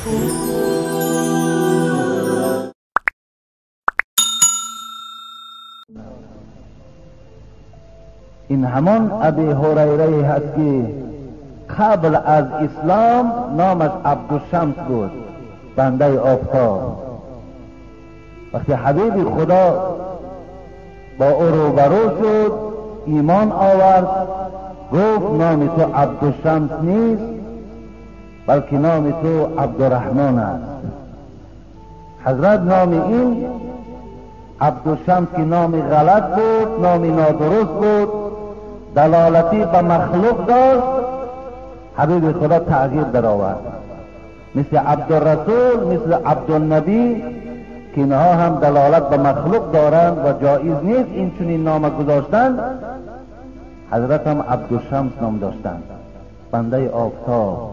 این همان ابی هریره هست که قبل از اسلام نامش عبدالشمس بود، بنده آفتاب. وقتی حبیب خدا با او روبرو شد، ایمان آورد، گفت نام تو عبدالشمس نیست بلکه نام تو عبدالرحمن است. حضرت نام این عبدالشمس که نام غلط بود، نام نادرست بود، دلالتی به مخلوق داشت، حبیب خدا تغییر در آورد. مثل عبدالرسول، مثل عبدالنبی که اینها هم دلالت به مخلوق دارند و جایز نیست این چنین نام گذاشتند، حضرت هم عبدالشمس نام داشتند، بنده آفتاب.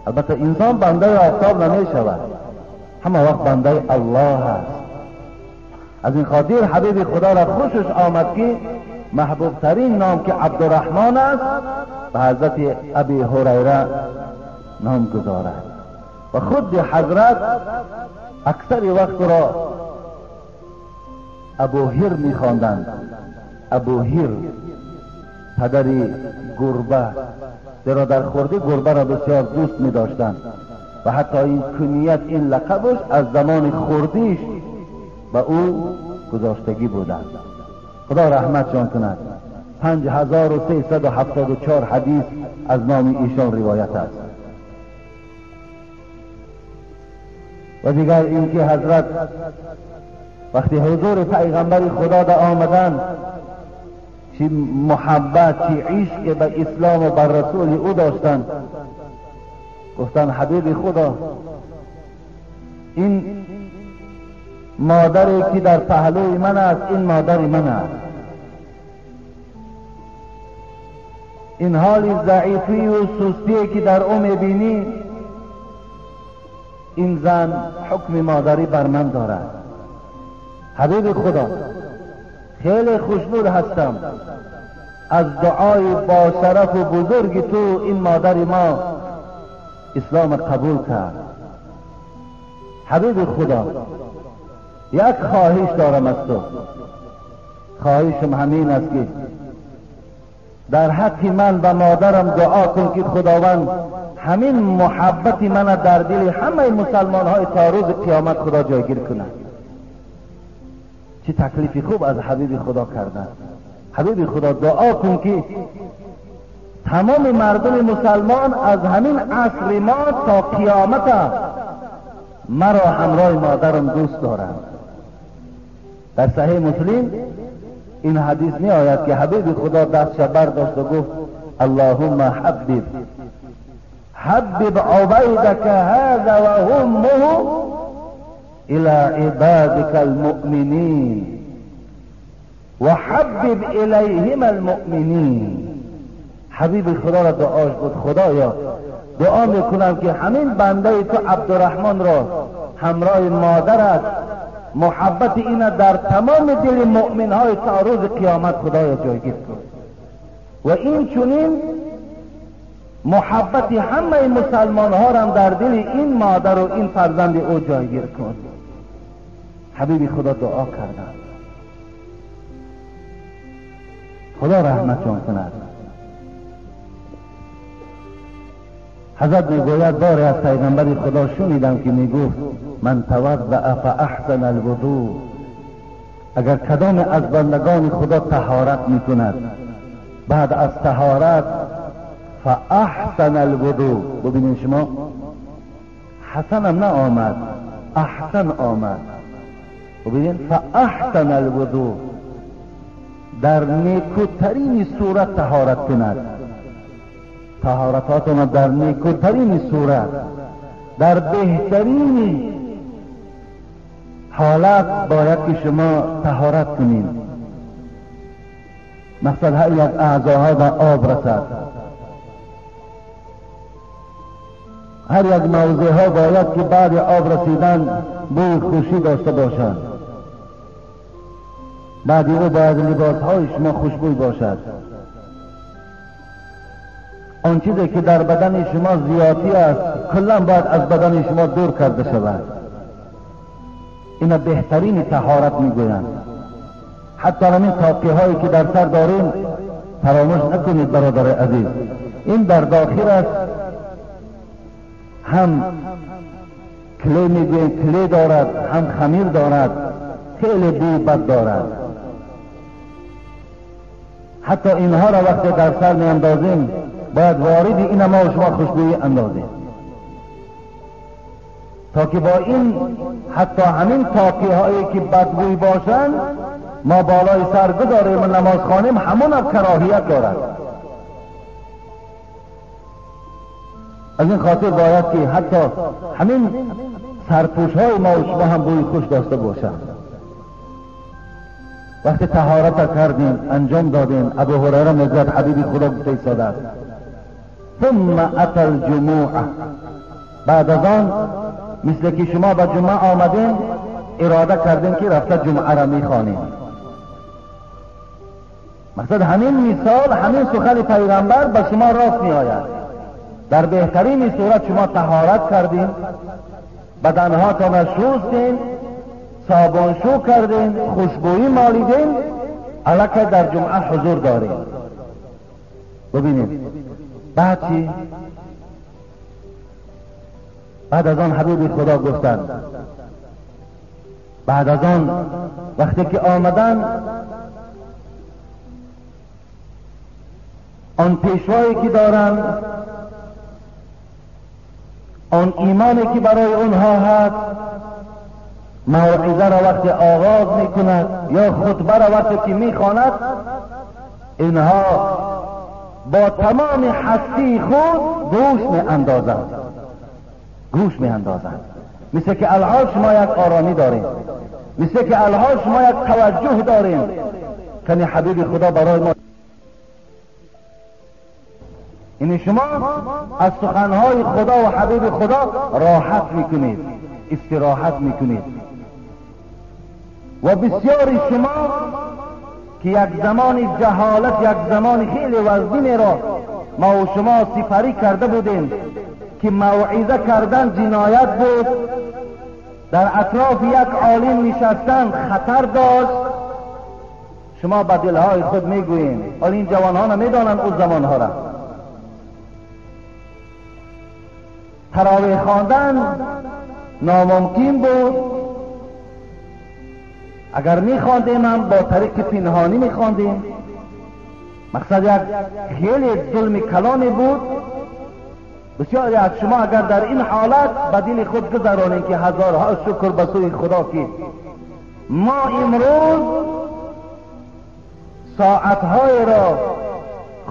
البته انسان بنده آفتاب نمی شود، همه وقت بنده الله هست. از این خاطر حبیب خدا را خوشش آمد که محبوب ترین نام که عبدالرحمن است به حضرت ابی هریره نام گذارد. و خود حضرت اکثر وقت را ابوهر می خواندند. ابوهر پدر گربه، زیرا در خورده گربه را بسیار دوست می داشتند و حتی این کنیت، این لقبش از زمان خوردیش به او گذاشتگی بودند. خدا رحمتشان کند. 5374 حدیث از نام ایشان روایت است. و دیگر اینکه حضرت وقتی حضور پیغمبر خدا در آمدن، چی محبت، چی عشق به اسلام و بر رسول او داشتن، گفتن حبیب خدا این مادری که در پهلوی من است، این مادر من است. این حال ضعیفی و سستی که در او میبینی، این زن حکم مادری بر من دارد. حبیب خدا خیلی خوشنود هستم از دعای با شرف و بزرگ تو این مادر ما اسلام قبول کرد. حبیب خدا یک خواهش دارم از تو، خواهشم همین است که در حق من و مادرم دعا کن که خداوند همین محبت من در دل همه مسلمان های تا روز قیامت خدا جایگیر کند. چه تکلیفی خوب از حبیب خدا کردن. حبیب خدا دعا کن که تمام مردم مسلمان از همین عصر ما تا قیامت مرا همراه مادرم دوست دارند. در صحیح مسلم این حدیث می آید که حبیب خدا دستش برداشت و گفت اللهم حبب عبیدک هذا و امه الى عبادك المؤمنین و حبب الیهم المؤمنین. حبیب خدا را دعاش بود خدایا دعا میکنم که همین بنده تو عبدالرحمن را همراه مادرت محبت اینه در تمام دل مؤمن های تا روز قیامت خدایا جایگیر کن و این چنین محبت همه مسلمان ها را در دل این مادر و این فرزند او جایگیر کن. حبیب خدا دعا کردن. خدا رحمتشان کند. حضرت میگوید باری از پیغمبر خدا شنیدم که میگفت من توضأ فاحسن الوضوء، اگر کدام از بندگان خدا طهارت میکند بعد از طهارت فاحسن الوضوء، ببینید شما حسن هم نه آمد، احسن آمد. ببینید فاحسن الوضوء، در نیکوترین صورت طهارت کند. طهارتاتون در نیکوترین صورت، در بهترین حالت باید که شما طهارت کنید. مثلا هر یک اعضاها به آب رسد، هر یک موضع ها باید که بعد آب رسیدن بوی خوشی داشته باشند. بعد او باید لباس های شما خوشبوی باشد. آن چیزی که در بدن شما زیادی است کلا باید از بدن شما دور کرده شود. اینا بهترین طهارت میگویند. حتی همین تاقی هایی که در سر داریم فراموش نکنید برادر عزیز، این در داخل است، هم کلی میگویند کلی دارد، هم خمیر دارد، خیلی بوی بد دارد. حتی اینها را وقتی در سر می اندازیم باید وارد این ما و شما خوشبویی اندازیم، تا که با این حتی همین تاقی هایی که بدبوی باشند ما بالای سر گذاریم و نماز خوانیم همون هم کراهیت دارد. از این خاطر باید که حتی همین سرپوش های ما و شما هم بوی خوش داشته باشند. وقتی طهارت کردیم انجام دادیم، ابو هریره میگوید حبیب خدا گفته ایستاده ثم اتى الجموع، بعد از آن مثل که شما به جمعه آمدین اراده کردین که رفته جمعه را میخوانیم. مقصد همین مثال، همین سخن پیغمبر به شما راست می آید. در بهترین صورت شما طهارت کردین، بدنهاتان را شستین، صابونشو کردین، خوشبویی مالیدین، الکه در جمعه حضور دارین. ببینید بعد چی؟ بعد از آن حبیب خدا گفتند، بعد از آن وقتی که آمدن آن پیشوایی که دارند، آن ایمانی که برای اونها هست، موعظه را وقتی آغاز میکند یا خطبه را وقتی که میخواند، اینها با تمام هستی خود گوش میاندازند. مثل که الان شما یک آرامی دارین، مثل که الان شما یک توجه دارین. کنی حبیب خدا برای ما این شما از سخنهای خدا و حبیب خدا راحت میکنید، استراحت میکنید. و بسیاری شما که یک زمان جهالت، یک زمان خیلی وزنی را ما و شما سپری کرده بودیم که موعظه کردن جنایت بود، در اطراف یک عالم نشستن خطر داشت، شما به دلهای خود میگویین. حال این جوانان میدانند اون زمانها را. تراویح خواندن ناممکن بود، اگر میخواندیم هم با طریق پنهانی میخواندیم. مقصد یک خیلی ظلم کلانی بود. بسیاری از شما اگر در این حالت به دل خود گذارانید که هزارها شکر به سوی خدا که ما امروز ساعتهای را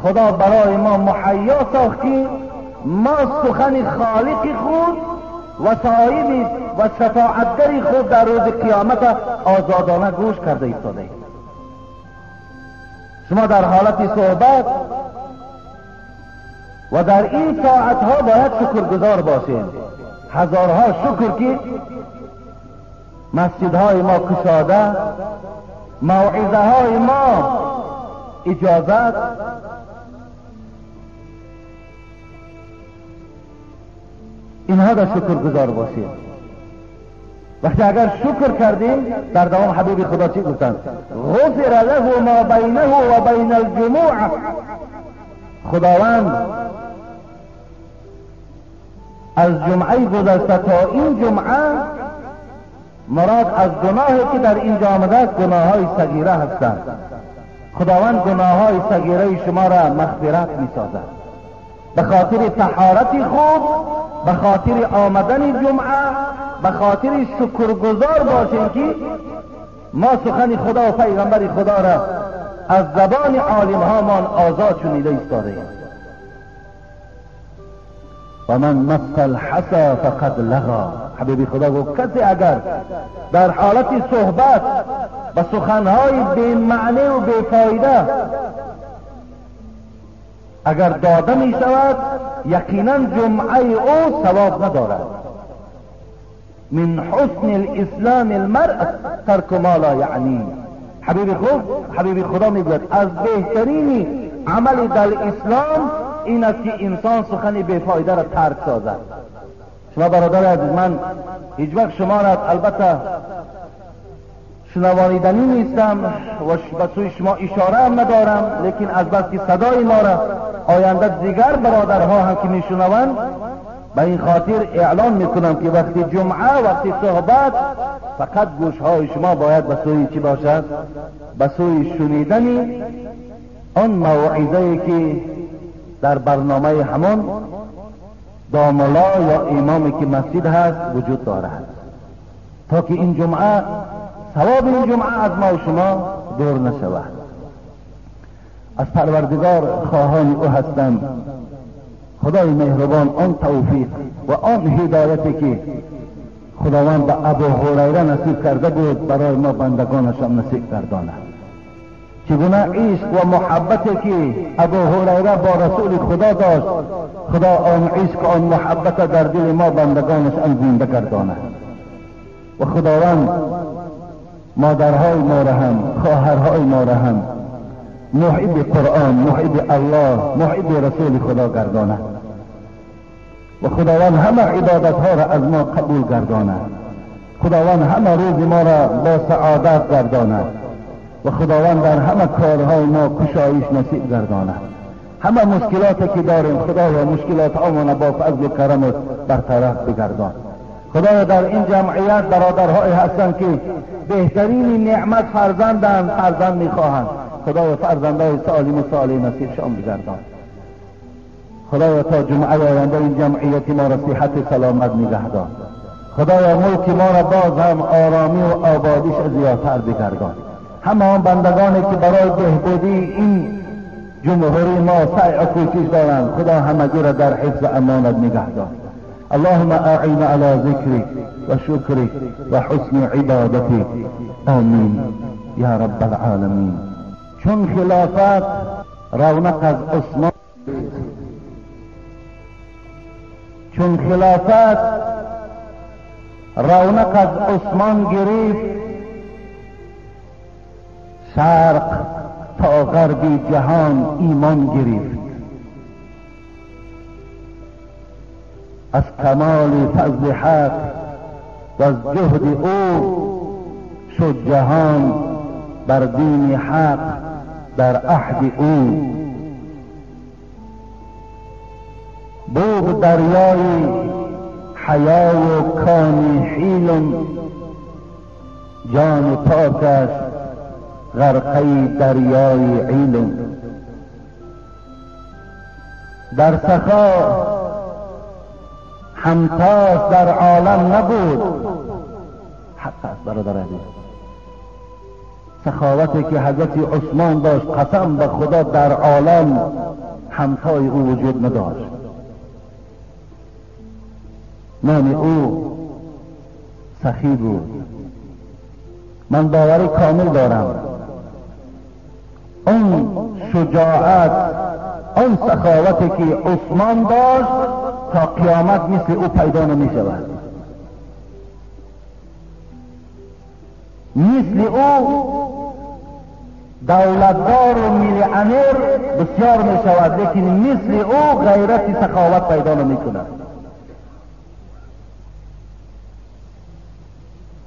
خدا برای ما مهیا ساختی، ما سخن خالق خود و صاحب و شفاعتگر خود در روز قیامت آزادانه گوش کرده ایستاده. شما در حالت صحبت و در این ساعتها باید شکرگزار باشیم. هزارها شکر که مسجدهای ما کشاده، موعظه های ما اجازت، اینها در شکرگزار باشیم. وقتی اگر شکر کردیم، در دوام حبیب خدا چی گفتند؟ غفر له ما بینه و بین الجموع، خداوند از جمعه گذشته تا این جمعه مراد از گناهی که در اینجا آمده است گناههای صغیره هستند. خداوند گناههای صغیره شما را مغفرت می‌سازد. به خاطر طهارت خوب، به خاطر آمدن جمعه، به خاطر شکرگزار باشیم که ما سخن خدا و پیغمبر خدا را از زبان عالم هامان آزاد شنیده ایستاده ایم. و من مس الحصى فقد لغا، حبیب خدا گفت کسی اگر در حالت صحبت به سخنهای بی معنی و بی فایده اگر داده می شود، یقینا جمعه او ثواب ندارد. من حسن الاسلام المرء ترک ما لا یعنی. حبیب خدا میگوید از بهترین عمل در اسلام این است که انسان سخن بیفایده را ترک سازد. شما برادر عزیز، من هیچ وقت شما را البته شنوانیدنی نیستم و به سوی شما اشاره هم ندارم، لیکن از بس که صدای ما را آینده دیگر برادرها هم که میشنوند، به این خاطر اعلان میکنم که وقتی جمعه، وقتی صحبت، فقط گوشهای شما باید به سوی چی باشد؟ به سوی شنیدنی آن موعظه‌ای که در برنامه همان داملا یا امامی که مسجد هست وجود دارد، تا که این جمعه، ثواب این جمعه از ما و شما دور نشود. از پروردگار خواهان او هستم خدای مهربان آن توفیق و آن هدایتی که خداوند به ابو هریره نصیب کرده بود برای ما بندگانش هم نصیب گرداند. چگونه عشق و محبتی که ابو هریره با رسول خدا داشت، خدا آن عشق و آن محبت در دل ما بندگانش هم زنده گرداند. و خداوند مادرهای ما را هم، خواهرهای ما را هم محب قرآن، محب الله، محب رسول خدا گرداند. و خداوند همه عبادت ها را از ما قبول گرداند. خداوند همه روز ما را با سعادت گرداند. و خداوند در همه کارهای ما کشایش نصیب گرداند. همه مشکلاتی که داریم خدایا مشکلات آمون با فضل و کرمت برطرف بگردان. خدایا در این جمعیت برادرهایی هستند که بهترین نعمت فرزندند، فرزند میخواهند. خدایا فرزندهای سالم و صالح نصیب شان بگردان. خدایا تا جمعه آینده این جمعیت ما را صحت سلامت نگهدار. خدایا ملک ما را باز هم آرامی و آبادیش زیادتر بگردان. همه آن بندگانی که برای بهبودی این جمهوری ما سعی و کوشش دارند، خدا همگی را در حفظ امانت نگهدار. اللهم اعین علی ذکرک و شکرک و حسن عبادتک. آمین یا رب العالمین. چون خلافت رونق از عثمان، چون خلافت رونق از عثمان گرفت، شرق تا غرب جهان ایمان گرفت. از کمال فضل حق و از جهد او شد جهان بر دین حق در عهد او. بود دریای حیا و کان حیل، جان پاکش غرقه دریای عیل. در سخا همتاش در عالم نبود. حق است برادر عزیز، سخاوتی که حضرت عثمان داشت قسم به خدا در عالم همتای او وجود نداشت. نام او سخی بود. من باوری کامل دارم اون شجاعت، اون سخاوتی که عثمان داشت تا قیامت مثل او پیدا نمی شود. مثل او دولتدار و میلیونر بسیار می شود، لیکن مثل او غیرت سخاوت پیدا نمی کند.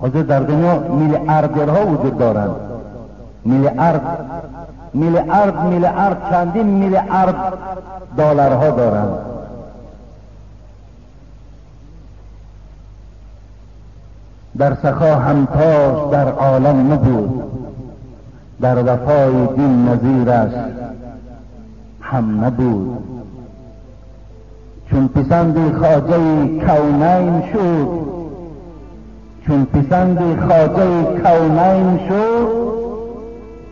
حضور در دنیا میلیاردرها وجود دارند. میلیارد چندین میلیارد دلارها دارند. در سخا همتاش در عالم نبود، در وفای دین نظیرش هم نبود. چون پسند خواجه کونین شد، چون پسند خواجه کونین شد،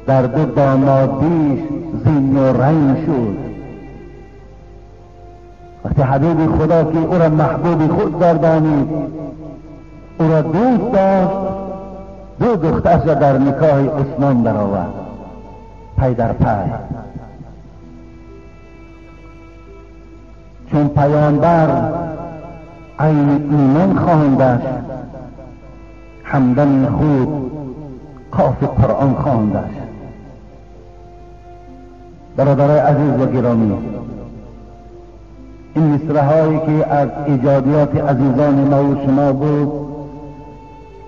در دو دامادیش زین و رنگ شد. وقتی حبیب خدا که او را محبوب خود گردانید، او را دوست داشت، دو دخترش را در نکاح عثمان درآورد پی در پی. چون پیامبر عین ایمان خواندش، همدم خود قاف قرآن خواندش. برادرای عزیز و گرامی، این مصرع هایی که از ایجادیات عزیزان ما و شما بود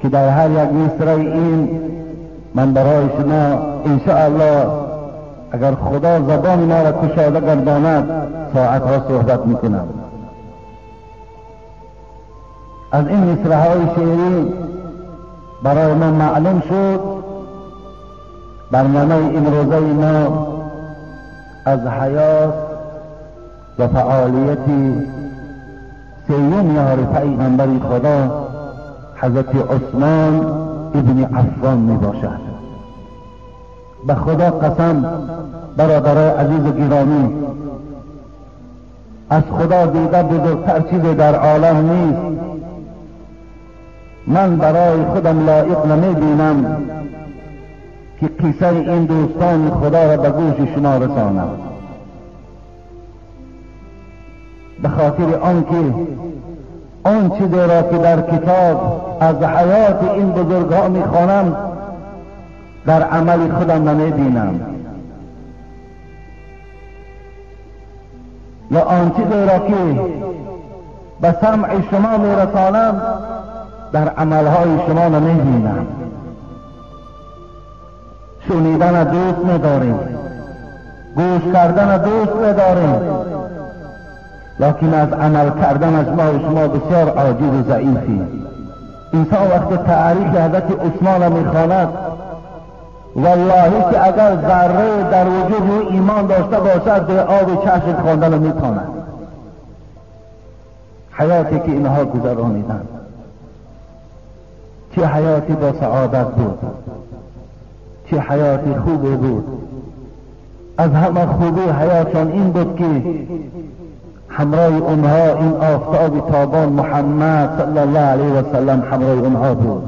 که در هر یک مصرع این من برای شما انشاءالله اگر خدا زبان ما را کشاده گرداند ساعتها صحبت میکنم. از این مصرع های شعری برای ما معلوم شد برنامه امروزه ما از حیات و فعالیت سیوم یار پیغمبر خدا حضرت عثمان ابن عفان می باشد. به خدا قسم برادرای عزیز و گرامی، از خدا دیده بزرگتر چیزی در عالم نیست. من برای خودم لایق نمی بینم که قصه این دوستان خدا را به گوش شما رسانم، به خاطر آنکه آن چیزی را که در کتاب از حیات این بزرگها میخوانم در عمل خودم نمیبینم، یا آن چیزی را که به سمع شما میرسانم در عملهای شما نمیبینم. شنیدن دوست نداریم، گوش کردن دوست نداریم، لکن از عمل کردنش ما و شما بسیار عاجز و ضعیفیم. انسان وقتی تاریخ حضرت عثمان میخواند والله که اگر ذره در وجود او ایمان داشته باشد به آب چشم خواندن میتواند. حیاتی که اینها گذرانیدند چه حیاتی با سعادت بود، چه حیاتی خوبی بود. از همه خوبی حیاتشان این بود که همراه اونها این آفتاب تابان محمد صلی الله علیه و سلم همراه اونها بود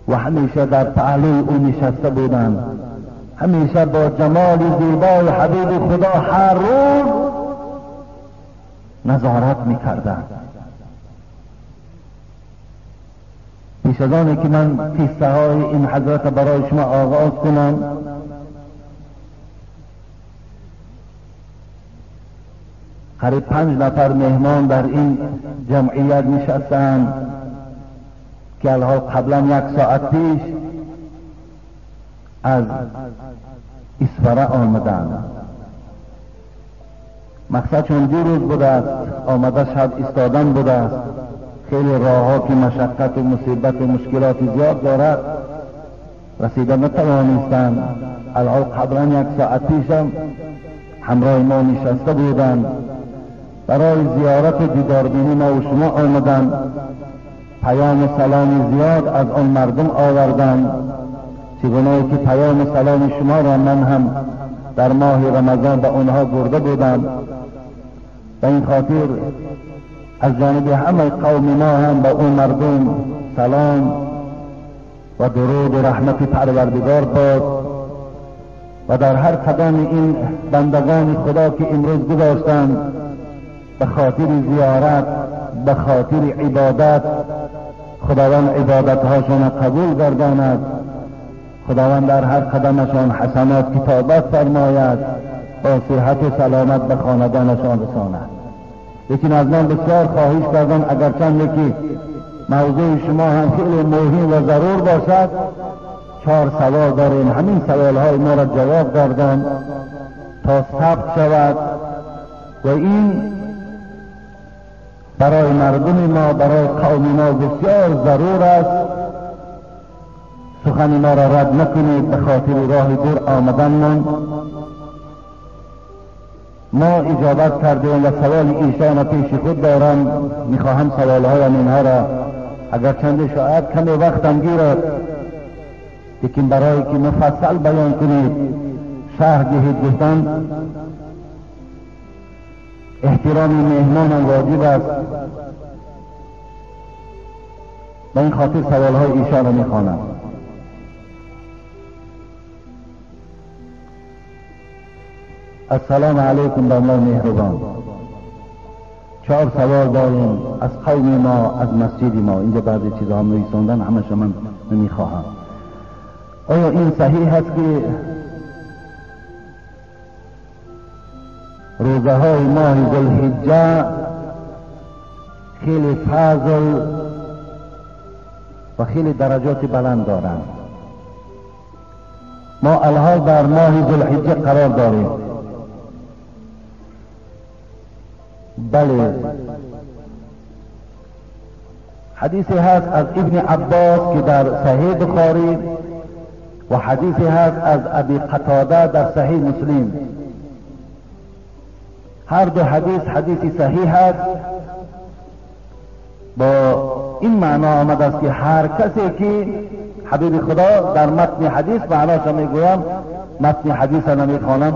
و همیشه در پهلوی او نشسته بودند، همیشه با جمال زیبای حبیب خدا هر روز نظارت میکردند. پیش از آنی که من قصه های این حضرت برای شما آغاز کنم، قریب 5 نفر مهمان در این جمعیت نشستند که الحال قبلا 1 ساعت پیش از اسفره آمدند. مقصد چون 2 روز بوده است، آمده شب ایستادن بوده است. خیلی راه ها که مشقت و مصیبت و مشکلات زیاد دارد رسیدن نتوانستند. الحال قبلا 1 ساعت پیشم همراه ما نشسته بودند، برای زیارت و دیداربینی ما و شما آمدند. پیام سلام زیاد از آن مردم آوردند، چگونه که پیام سلام شما را من هم در ماه رمضان به آنها برده بودم. به این خاطر از جانب همه قوم ما هم به اون مردم سلام و درود و رحمت پروردگار باد و در هر قدم این بندگان خدا که امروز گذاشتند به خاطر زیارت، به خاطر عبادت، خداوند عبادتهاشون قبول گرداند، خداوند در هر قدمشان حسنات کتابت فرماید، با صحت و سلامت به خاندانشان رساند. لیکن از من بسیار خواهش کردم اگرچند که موضوع شما هم خیلی مهم و ضرور باشد، 4 سوال داریم، همین سوال های ما را جواب گردان تا ثبت شود و این برای مردم ما، برای قوم ما بسیار ضرور است. سخن ما را رد نکنید به خاطر راه دور آمدن من. ما اجابت کردیم و سوال ایشان پیش خود دارم، میخواهم سوالهایم اینها را اگر چند شاید کمی وقتم گیرد لیکن برای که مفصل بیان کنید شرح دهید گفتن احترام مهمانم واجب است. به این خاطر سوالهای ایشان را میخوانم. السلام علیکم داملای مهربان. 4 سوال داریم از قوم ما، از مسجد ما. اینجا بعضی چیزها هم نویساندن، همش من نمیخواهم. آیا این صحیح است که روزه های ماه ذوالحجه خیلی فضل و خیلی درجات بلند دارند. ما الحال در ماه ذوالحجه قرار داریم. بله، حدیثی هست از ابن عباس که در صحیح بخاری و حدیثی هست از ابی قتاده در صحیح مسلم. هر دو حدیثی صحیح است. با این معنا آمده است که هر کسی که حبیب خدا در متن حدیث، معناش میگویم، متن حدیث نمیخوانم،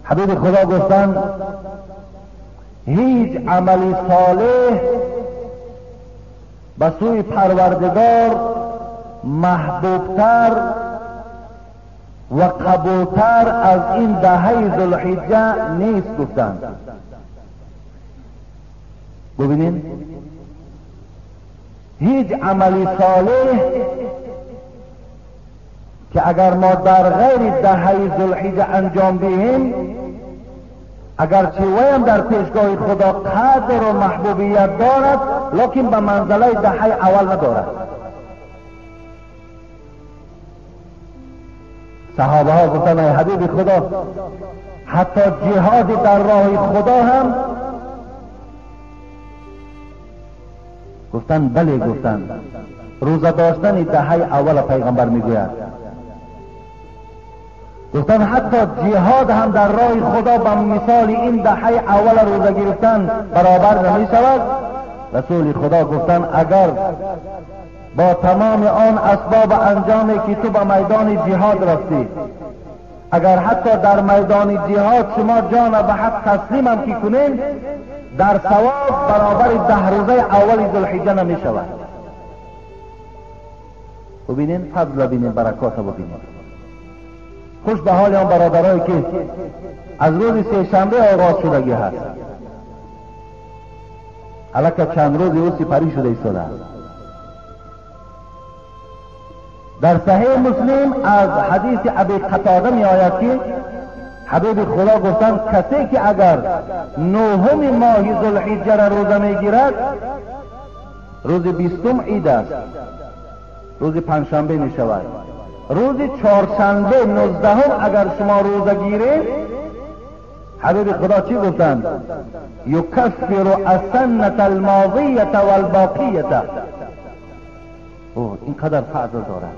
حبیب خدا گفتند هیچ عملی صالح به سوی پروردگار محبوبتر و قبولتر از این دهه ذوالحجه نیست گفتند. ببینید، هیچ عملی صالح که اگر ما در غیر دهه ذوالحجه انجام دهیم، اگرچه ویم در پیشگاه خدا قدر و محبوبیت دارد، لکن به منزله دهه اول ندارد. صحابه ها گفتن ای حبیب خدا، حتی جهاد در راه خدا هم؟ گفتن بله. گفتن روزه داشتن دهه اول پیغمبر میگوید. گفتن حتی جهاد هم در راه خدا به مثال این دهه اول روزه گرفتن برابر نمی شود. رسول خدا گفتن اگر با تمام آن اسباب انجامی که تو به میدان جهاد رفتی، اگر حتی در میدان جهاد شما جان به حق تسلیم هم که کنین، در ثواب برابر 10 روزه اول ذوالحجه نمی شود. ببینین فضل، ببینین برکات، ببینین خوش به حال آن برادرایی که از روز سه‌شنبه آغاز شدگی هست، الک چند روزی او سپری شده ایستاده است. در صحیح مسلم از حدیث ابی قتاده می آید که حبیب خدا گفتند کسی که اگر 9 ماه ذوالحجه را روزه می گیرد، روز 20 عید است، روز پنجشنبه می شود، روز چهارشنبه 19 اگر شما روزه گیرید، حبیب خدا چی گفتند؟ یکفر السنة الماضیة والباقیة. این قدر فضل دارد.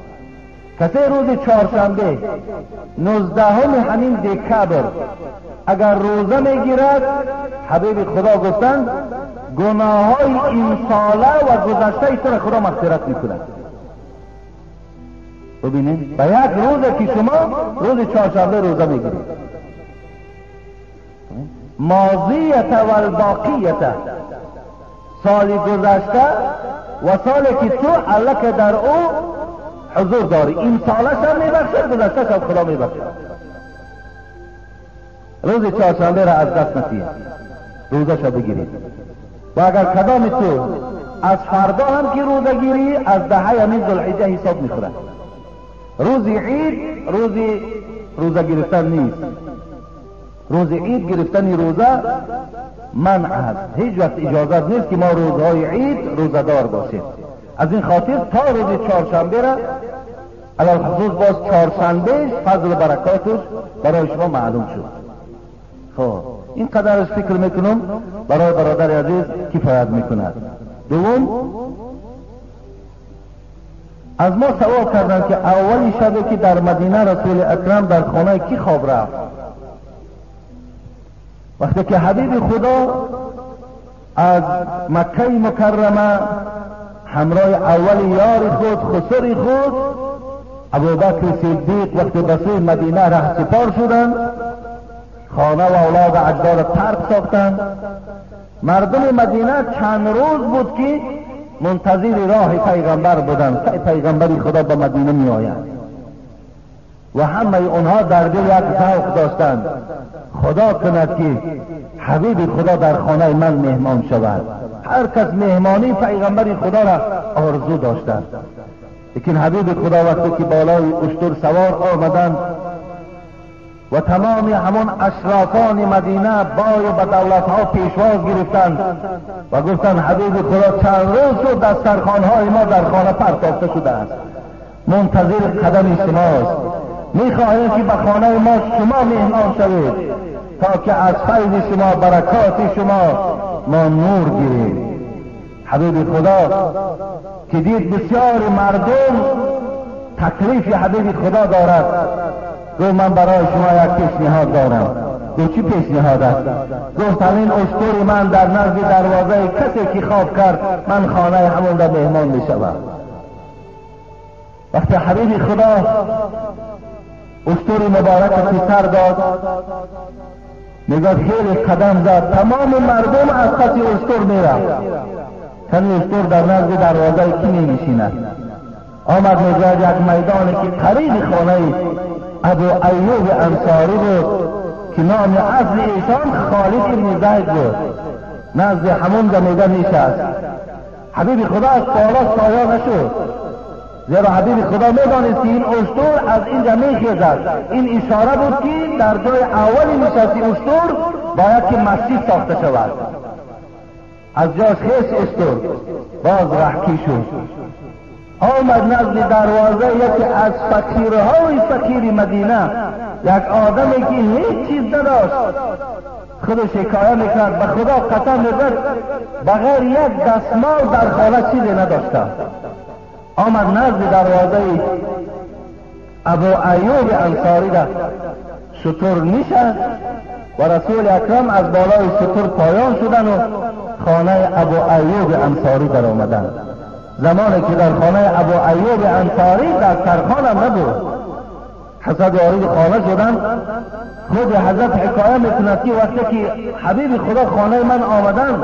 کسی روز چهارشنبه 19 همین دکبر اگر روزه میگیرد، حبیب خدا گفتند گناههای این ساله و گذشته سر خدا مغفرت میکند. ببینید به یک روزه که شما روز چهارشنبه روزه میگیرید، ماضیت و الباقیت، سال گذشته و سالی که تو الک در او حضور داری، این سالش هم میبخشد، گذشتهش هم خدا میبخشد. روز چهارشنبه را از دست نتید، روزش را بگیرید. و اگر کدام تو از فردا هم که روزه گیری، از دهه ذوالحجه حساب میخورد. روز عید روزه گرفتن نیست. روز عید گرفتن روزه منع است. هیچ وقت اجازت نیست که ما روزهای عید روزه دار باشیم. از این خاطر تا روز چهارشنبه را علی خصوص باز چهارشنبه فضل برکاتش برای شما معلوم شد. خب این قدرش فکر میکنم برای برادر عزیز کفایت میکند. دوم، از ما سوال کردند که اولی شبی که در مدینه رسول اکرم در خانه کی خواب رفت؟ وقتی که حبیب خدا از مکه مکرمه همراه اول یار خود خسر خود ابوبکر صدیق وقتی به سوی مدینه رهسپار شدند، خانه و اولاد اجداد ترک ساختند. مردم مدینه چند روز بود که منتظر راه پیغمبر بودند که پیغمبری خدا به مدینه می آید و همه اونها در دل یک ذوق داشتند خدا کند که حبیب خدا در خانه من مهمان شود. هر کس مهمانی پیغمبری خدا را آرزو داشتند. لیکن حبیب خدا وقتی که بالای اشتر سوار آمدند و تمام همون اشرافان مدینه بای و به دولتها پیشواز گرفتند و گفتند حبیب خدا چند روز شد دسترخوان‌های ما در خانه پرتافته شده است، منتظر قدم شماست، میخواهیم که به خانه ما شما مهمان شوید تا که از فیض شما برکات شما ما نور گیریم. حبیب خدا که دید بسیار مردم تکلیف حبیب خدا دارد، گفت من برای شما یک پیشنهاد دارم. گفت چی پیشنهاد است؟ گفت همین اشتر من در نزد دروازه کسی که خواب کرد من خانه همون را مهمان می شوم. وقتی حبیب خدا اشتر مبارک سر داد، نگاه خیلی قدم زد، تمام مردم از پس اشتر می رفت. تنی اشتر در نزد دروازه کی می نشیند؟ آمد نگاه یک میدانی که قریب خانه ابو ایوب انصاری بود که نام اصل ایشان خالد ابن زید بود، نزد همون جمیده نشست. حبیب خدا از بالا سایه نشد، زیرا حبیب خدا میدانست این اشتر از اینجا میخیزد. این اشاره بود که در جای اولی نشستی اشتر باید که مسجد ساخته شود. از جاش خیست اشتر، باز رحکی شد، آمد نزد دروازه یکی از فقیرهای فقیر مدینه، یک آدمی که هیچ چیز نداشت، خودش شکایت میکرد، به خدا قسم میزد بغیر یک دستمال در خانه چیزی نداشتم. آمد نزد دروازه ابو ایوب انصاری را، شتر نشست و رسول اکرم از بالای شتر پایان شدن و خانه ابو ایوب انصاری در آمدن. زمانی که در خانه ابو ایوب انصاری در سرخانم نبود، حسد وارد خانه شدن، خود حضرت حکایه میکند که وقتی که حبیب خدا خانه من آمدن،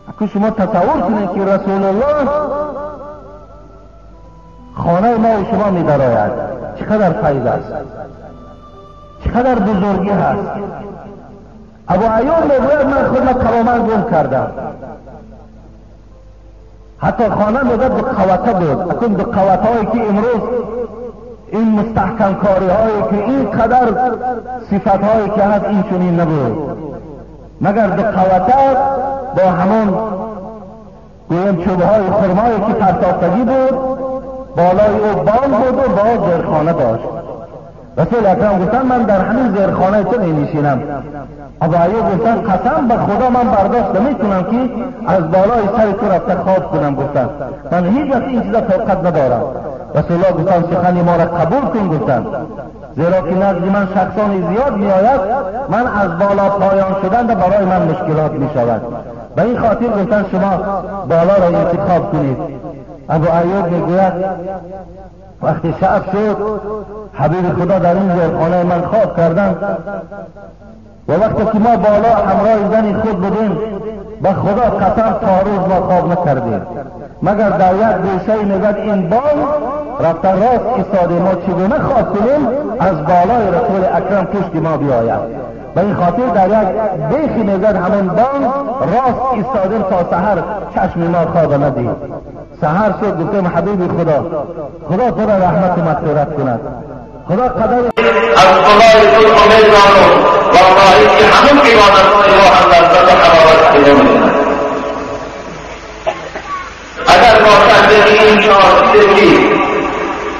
اکنون شما تصور کنید که رسول الله خانه ما و شما می درآید، چقدر فیض است، چقدر بزرگی هست. ابو ایوب میگوید من خود کامل گم کردم، حتی خانه میگه دو قوته بود. اکنون دو قوته هایی که امروز این مستحکم کاری هایی که این قدر صفت هایی که هست این چنین نبود، مگر دو قوته با همون گویم چوبه های خرمایی که پرتافتگی بود، بالای او بام بود و با زیرخانه داشت. رسول اکرم گفتن من در همین زیرخانه تو نشینم. ابو ایوب گفتن قسم به خدا من برداشت نمیکنم که از بالای سر تو رفته خواب کنم. گفتن من هیچ وقت این چیزا طاقت ندارم. رسول الله گفتن سخن ما را قبول کن. گفتن زیرا که نزد من شخصان زیاد می آید، من از بالا پایان شدن برای من مشکلات می شود. به این خاطر گفتن شما بالا را انتخاب کنید. ابو ایوب میگوید وقتی شب شد حبیب خدا در این زیرخانه من خواب کردن و وقتی که ما بالا همراه زن خود بودیم، به خدا قسم تا روز ما خواب نکردیم مگر در یک گوشه میگد این بام رفته راست ایستاده، ما چگونه خواب کنیم از بالای رسول اکرم پشت ما بیاید. به این خاطر در یک بیخی میگد همون بام راست ایستادیم تا سحر چشم ما خواب ندید. سحر شد گفتیم حبیب خدا رحمت و مغفرت کند، خدا قدر از خدای تو امیدوارم و خواهی که همون عبادتهای ما هم لذت و حلاوت پیدا می‌کند. اگر با تحقیق این چهار چیزی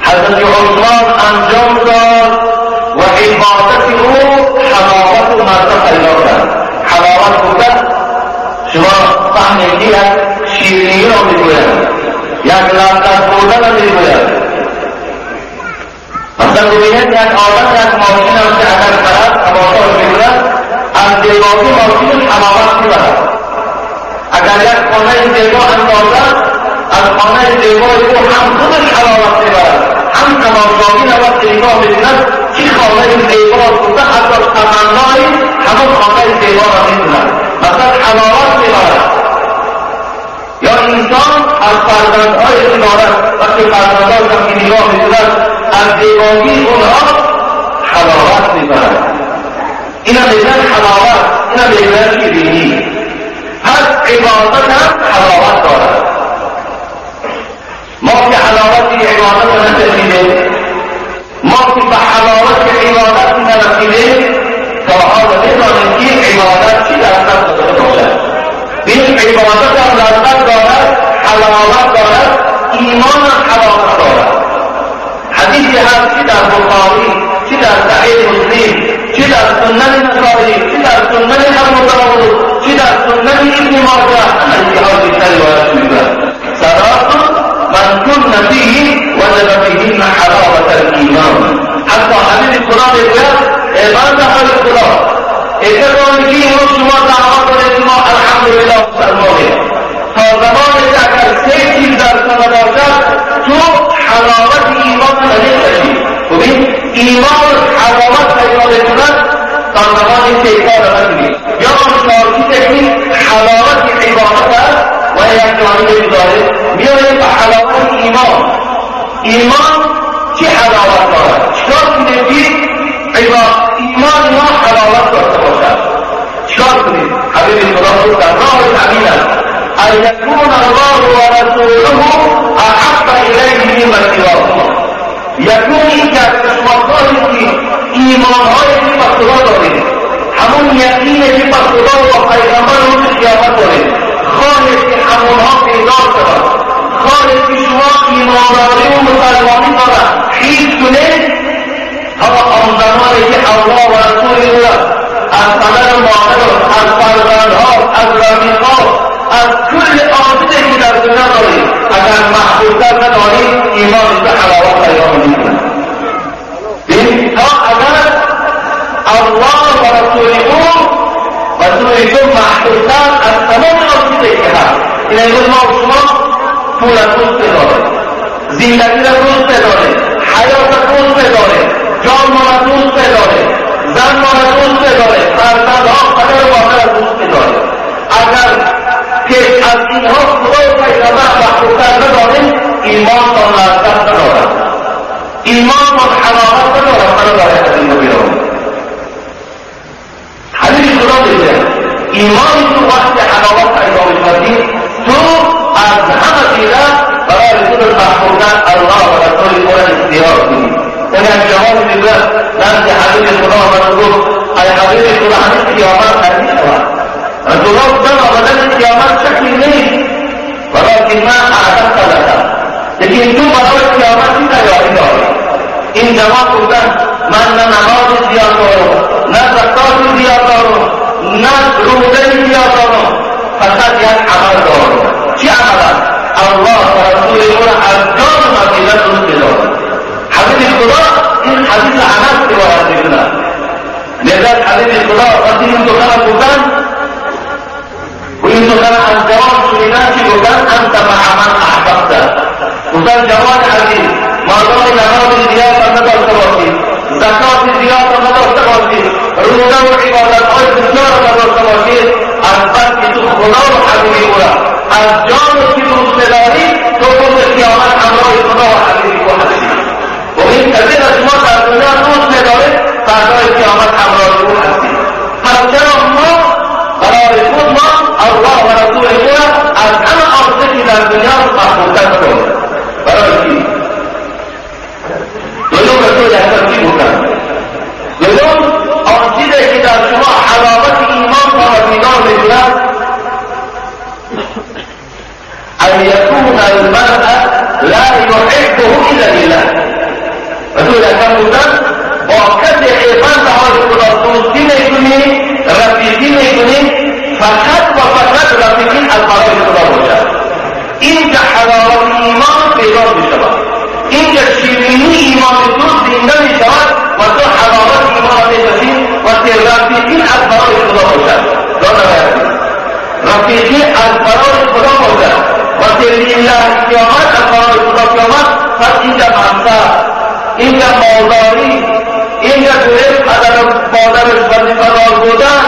حضرت عثمان انجام داد و عبادت او حلاوت و مزه پیدا کرد. حلاوت بودن شما فهمیدی یک شیرینی را میگوید، یک لذت بودن را میگوید. مثلا ببینید یک آدم یک ماشین هم که اگر برد حماساش میگوید از زیبایی ماشینش حلاوت میبرد. اگر یک خانه زیبا اندازد از خانه زیبای او هم خودش حلاوت میبرد، هم تماشاگی نباید که نگاه میکند چی خانه زیبا بوده، حتی تمنای همون خانه زیبا را میکند، مثلا حلاوت میبرد. یا انسان از فرزندهای که دارد وقتی فرزندهایش هم که نگاه میکند از زیبایی اونها حلاوت میبرد. اینا میگن حلاوت، اینا میگن شیرینی. پس عبادت هم حلاوت دارد. ما که حلاوت عبادت نشنیدیم، ما که به حلاوت عبادت عبادت هم لذت دارد، حلاوت دارد، ایمان هم حلاوت دارد. حدیثی هست چی در بخاری، چی در صحیح مسلم، چی در سنن نسائی، چی در سنن ابو داود، چی در سنن ابن ماجه، انتها بیشتر روایت می‌کنند. ثلاث من كن فيه وجد فيهن حلاوة الإيمان. حتی حدیث قرآن میگوید عباد اهل خدا اگر میگی اینو شما دعوا کنید ما الحمدلله مسلمانیم تا زمانی که اگر سه چیز در شما باشد تو حلاوت ایمان نداشتی. ببین ایمان حلاوت پیدا میکند تا زمانی که کار نکنی یا آن شارطی که حلاوت عبادت است و یک جانب داره میاریم به حلاوت ایمان چی حلاوت دارد؟ چکار کنید که ایمان ما حلاوت داشته باشد؟ چکار کنید؟ حبیب خدا خود در راه امین است ان یکون الله و رسوله احب الیه مما سواهما. یکون این که شما خواهید که ایمانهایی که به خدا دارید، همون یقینی که به خدا و پیغمبر روز قیامت دارید، خواهید که همونها پیدا شود، خواهید که شما ایمانداری و مسلمانی دارد حیث کنید. اما آن زمانی که الله و رسول او از پدر و مادر، از فرزندها، از رفیقها، از کل عاجزی که در دنیا دارید اگر محبوبتر ندارید ایمان به حلاوت پیدا نمی‌کند. تا اگر الله و رسول او محبوبتر از تمام عاجزی که هست، این امروز ما و شما پول دوست داریم، زندگی را دوست داریم، حیات را دوست داریم، جان ما را دوست داریم، زن ما را دوست داریم، فرزندها پدر و مادر را دوست داریم. اگر که از اینها خدا و پیغمبر محبوبتر نداریم ایمان تا لذت ندارد، ایمان تا حلاوت ندارد. برادر عزیز و گرامی، حدیث خدا میگه ایمان تو وقت حلاوت پیدا می‌کنی تو از همه چیزا برای رسول محبوبتر الله و رسول او را اختیار کنی. یعنی از جواب میگه نزد حبیب خدا آمد و گفت ای حبیب خدا همین قیامت نزدیک شود. رسول الله گفتن آمدن قیامت شکلی نیست ولیکن من اعددت لک، لیکن تو برای قیامت چی تیاری داری؟ این جواب گفتن من نه نماز زیاد دارم، نه زکات زیاد دارم، نه روزه زیاد دارم، فقط یک عمل دارم. چی عمل است؟ الله و رسول او را از جان و عقیده دوست دارم. حبیب خدا این حدیث انس روایت می‌کند. لذا حبیب خدا وقتی این سخن گفتن و این سخن از جوان شنیدن چی گفتن؟ انت مع من احببت. گفتن جوان عزیز مردم نماز زیاد نداشته باشید، زکات زیاد نداشته باشید، روزه و عبادت‌های بسیار نداشته باشید، البته تو خدا و حبیب او را از جان و دوست داری تو روز قیامت همراه خدا و حبیب او هستی. و این کثیر از شما در دنیا دوست ندارید فردای قیامت همراه او هستی. پس چرا ما برای خود ما الله و رسول او را از همه آنچه که در دنیا محبوبتر کنیم؟ برای چی؟ دوم رسول اکرم چی گفتند؟ دوم آن چیزی که در شما حلاوت ایمان پایدار می‌کند ان یکون المرء لا یحبه الا لله. رسول اکرم گفتند با کسی ایمان به حال خدا دوستی میکنی، رفیقی میکنی، فقط و فقط رفیقی از برای خدا باشد. اینجا حلاوت ایمان پیدا میشود، اینجا شیرینی ایمان تو زنده میشود و تو حلاوت ایمان میکشی و رفیقی از برای خدا باشد. رفیقی از برای خدا باشد و لله قیامت از برای خدا قیامت. پس اینجا منصب، اینجا مالداری، اینجا گریز عدد مادرش وظیفه‌دار بودن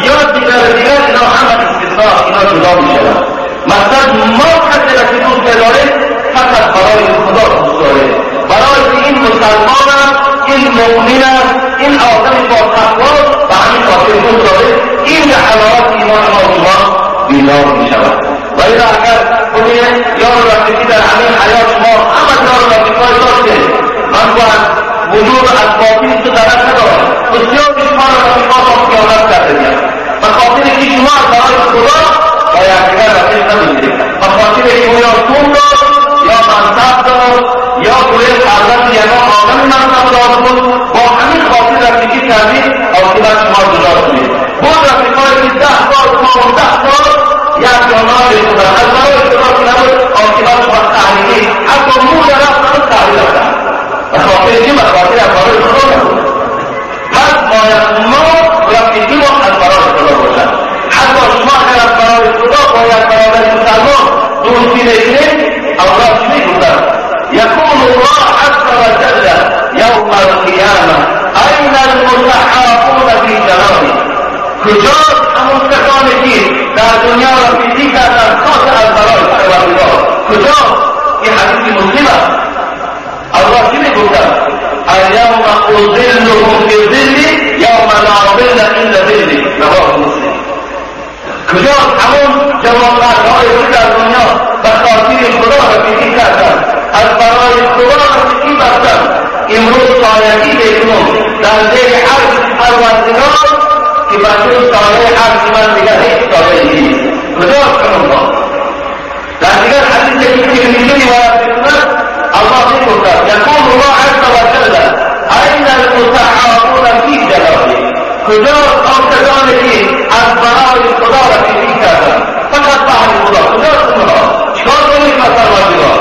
یا دیگر اینا همه استثناء، اینا جدا میشود. مثلا ما کسی را که دوست داریم فقط برای خدا دوست داریم، برای این مسلمان است، این مؤمن است، این آدم با تقوا به همین خاطر دوست داریم. این حلاوت ایمان ما بیدار میشود. و اذا اگر کنید یار رفیقی در همین حیات شما همه یار رفیقای داشته، من باید وجود اسبابی تو درک ندارم، بسیار شما را رفیقا با قیامت کرده دیم. به خاطر که شما برای خدا با یکدیگر پیشی کردن خاص از برای پروردگار. کجا؟ این حدیث مسلم است. الله چی میگفتن؟ اليوم اظلهم في ظلی یوم لا ظل الا ظلی. رواه مسلم. کجا؟ همون جوانمردهای که در دنیا به خاطر خدا را پیشی کردن، از برای خدا را پیشی بستن، امروز سایگی بکنم در زیر عرض پروردگار که بچون سایه عرض من دیگر هیچ سایه نیست. کجا کنم با؟ در دیگر حدیث که ترمذی روایت می‌کند الله می‌گوید یقول الله عز وجل این المتحابون فی جلاله. کجا آن کسانی که از برای خدا را پیشی کردن فقط برای خدا. کجا شما چیکار کنید با پروردگار؟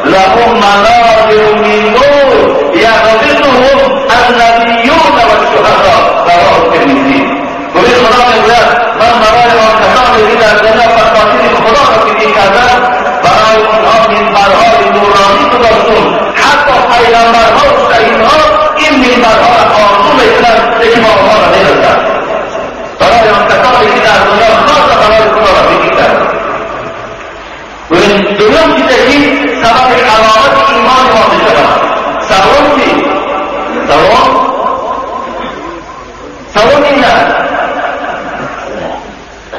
لهم منابر من نور یغبطهم النبیون والشهداء. رواه ترمذی. ببین خدا میگوید من برای آن کسانی که در دنیا به خاطر خدا را پیشی کردن برای آنها منبرهای نورانی گذاشتم. حتی پیغمبرها و شهیدها این منبرها را آرزو میکنند لیکن آنها را نمیرسند. برای آن کسانی که در دنیا خاص برای خدا را پیشی کردن. ببین دوم چیزی سبب حلاوت ایمان ما میشود. سوم چی؟ سوم این است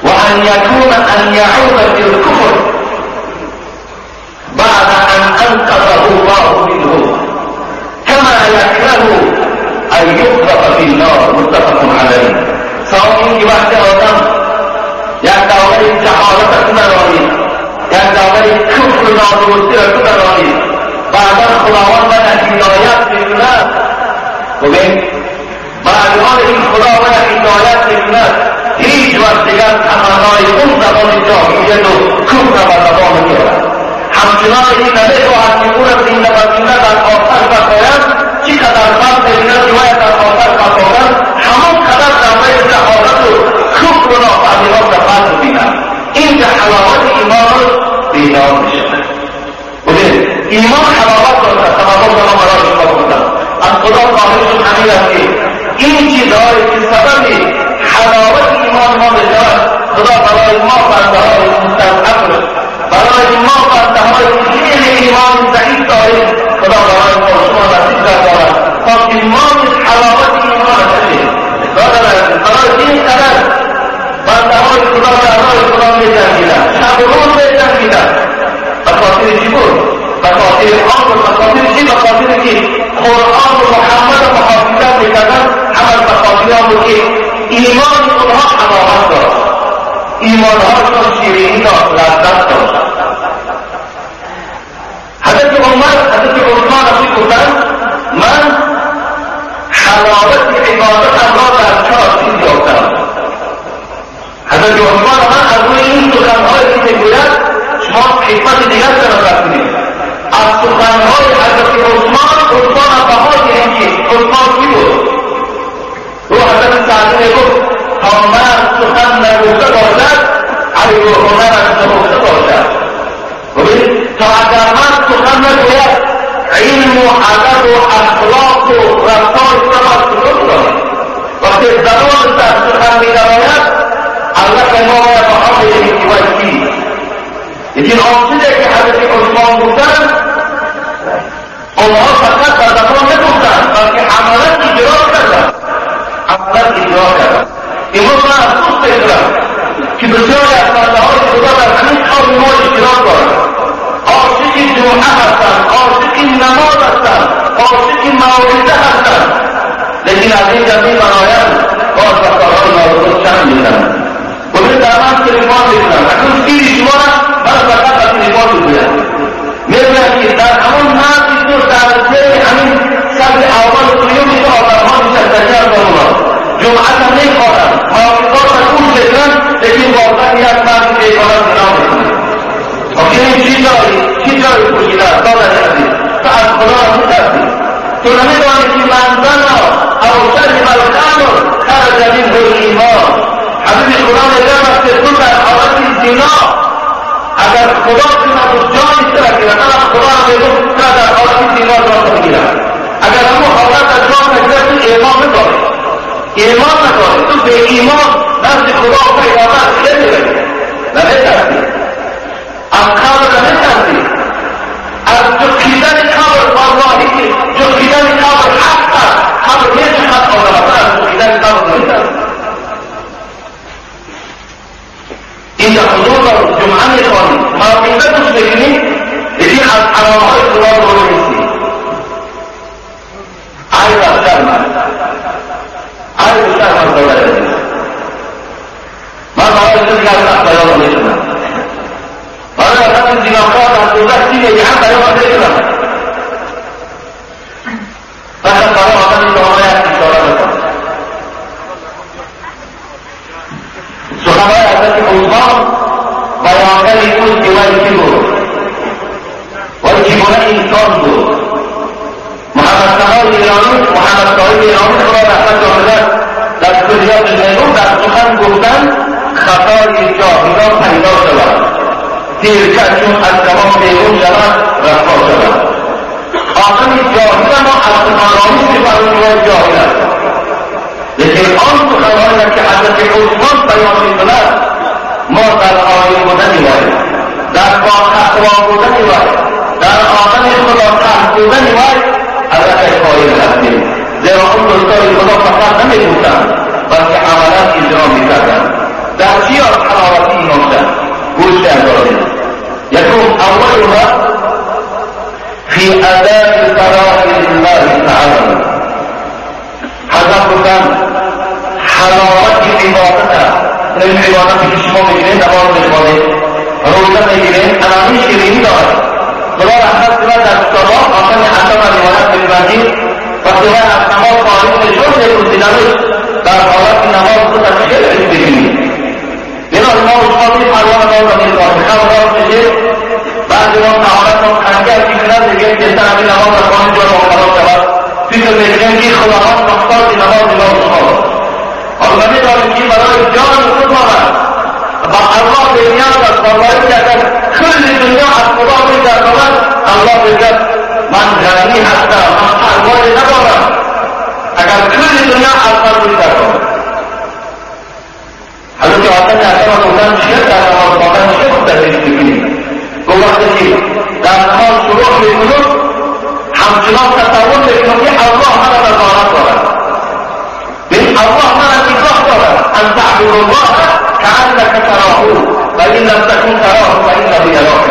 و ان یکون ان یعود فی الکفر بعد ان انقذه الله منه كما يكره ان يقذف في النار. متفق علیه. سوم این که وقت آدم یک دوره جهالت را ندارید، یک دوره کفر نادرستی را ندارید، بعدا خداوند من هدایت میکند. ببین بعد این خداوند هدایت میکند هیچ وقت دیگر تمنای اون زبان جاهلیت و کفر را به زبان میارد. همچنان این نمیخواهد که او را زنده و زنده در آتش بخواهد، چی قدر خلق ببیند روایت در آتش بخواهد، همون قدر در روی جهالت و کفر و نافرمانی را فرد ببیند. این که حلاوت ایمان بیدار میشود. ببین ایمان حلاوت دارد. تمام را برای شما بودم از خدا خواهشم همین است که این چیزهایی که سبب حلاوت ایمان ما بشود خدا برای ما بنده‌های مستضعف، برای ما بنده‌های خیلی ایمان ضعیف داریم، خدا برای ما شما نصیب دارد تا که ما حلاوت ایمان داریم. برای این قدر بنده‌های خدا در راه خدا می‌جنگیدند، شب و روز می‌جنگیدند. به خاطر چی بود؟ به خاطر آن و به خاطر چی؟ به خاطر که قرآن و محمد را محافظت می‌کردند. عمل به خاطر آن بود که ایمان اونها حلاوت داشت، ایمانهاشون شیرینی داشت، لذت داشت. حضرت عثمان رضی گفتند من حلاوت عبادتم را در 4 چیز یافتم. حضرت عثمان من از روی این سخن‌هایی که میگوید شما حکمت دیگر دارد کنید. از سخن‌های حضرت عثمان بها گیریم که عثمان کی بود؟ او حضرت سعدی میگفت تا من سخن نگفته باشد عیب و هنر از نگفته باشد. ببینید تا اگر من سخن نگوید علم و ادب و اخلاق و رفتار را سلوک دارد. وقتی زبان در سخن می‌دراید الله که ما باید با هم بگیم که باید چیست. لیکن آن چیزی که حضرت عثمان گفتند اونها فقط در زبان نگفتند بلکه عملا اجرا کردند. امروز من افسوس می‌کنم که بسیاری از بنده‌های خدا در همین قوم ما اشتراک دارند. عاشق جمعه هستند، عاشق نماز هستند، عاشق موعظه هستند، لیکن از این جمعی برآیند باز به کارهای نادرست چنگ می‌زنند. ببینید در من تلفن می‌کنم اکنون سیر شما را من فقط از تلفن می‌گویم می‌گویم که در همون نزدی تو در زیر همین صف اول و دوم که آدم‌ها نشسته‌اند جمعه هم نمی‌خوانند، موعظات را گوش می‌کنند، لیکن واقعا یک مرد بیگانه زنا می‌کنند. این چی جایی پوشیده است؟ دادن کردید تو از خدا را می‌ترسید. تو نمی‌دانی که من زنا او شرب الخمر خرج منه الایمان. حضرت خدا می‌گوید وقتی تو در حالت زنا اگر خدا تو جانی سر گیرد، اگر خدا را می‌گوید تو در حالت زنا جان بگیرد، اگر همون حالت از جان بگیرد تو ایمان نداری، ایمان نداری، تو به ایمان نزد خدا و پیغمبر نمی‌روی. نمیترسید، از قبر نمیترسید، از جکیدن قبر والله جکیدن قبر حق است، قبر یه چقدر آدمتر از جکیدن قبر نمیترسید. اینجا حضور رو جمعه میکنید، مراقبه دوست بگیرید، یکی از علامه‌های خدا رو نیستی. عیب از شرم، عیب از شرم از دولت نیست. من برای چیزی از حق بیان رو میکنم. برای حق زیناکار از دوزخ چیزی هم بیان رو میکنم. فقط برای آدمی دامنه از اشاره بکنم. سخنهای حضرت عثمان بیانگر این بود که وی کی بود؟ وی چگونه انسان بود؟ محمد صاحب ایرانی خدا رحمت آمده در کلیات الملوک در سخن گفتن خطای جاهلان پیدا شود، تیرکه چون از زمان بیرون شود رفا شود. آدم جاهل ما از سخنرانی سپرونی جاهل است، لیکن آن سخنرانی که حضرت عثمان بیان می‌کند ما در آیه بوده می‌باشیم، در تقوا بوده می‌باشیم، در آدم خدا تحت بوده می‌باشیم حضرت قائل هستیم. زیرا اون دوستای خدا فقط نمی‌گفتند بلکه عملا اجرا می‌کردند. در چی از حلاوتی نوشتند؟ گوش دارید. یکم اولها فی اداء فرائض الله تعالی. حضرت گفتند حلاوت عبادت است. این عبادتی که شما میگیرید، نماز میخوانید، روزه میگیرید، انامی شیرینی دارد. خدا رحمت کنه در صبح آخر حسن روایت می‌بندید وقتی وی از نماز فارغ میشد می‌پرسیدمش در حالت نماز خود از چه علم بگیرید؟ اینا ما شما می‌فرمان نماز را می‌خوانید، خبردار میشید بعضی ما حالت ما خنجر می‌کنند میگیم که سر همین نماز را خواهید جا خلاص شود، فکر می‌کنیم که خداوند محتاج نماز شماست. حالا می‌دانیم که برای جان خود ما با الله به نیاز است، والله که اگر کل دنیا از خدا می‌گردد الله بگوید من غنی هستم، من پروایی ندارم. اگر کل دنیا از من می‌گردد حضرت آدم اکرم گفتند چیه در نماز خواندن چه تدریس می‌کنید؟ گفت وقتی که در نماز شروع می‌کنید همچنان تصور می‌کنید که الله من را نظارت دارد، این الله من را نگاه دارد. ان تعبد الله كأنك تراه فإن لم تكن تراه فإنه يراك.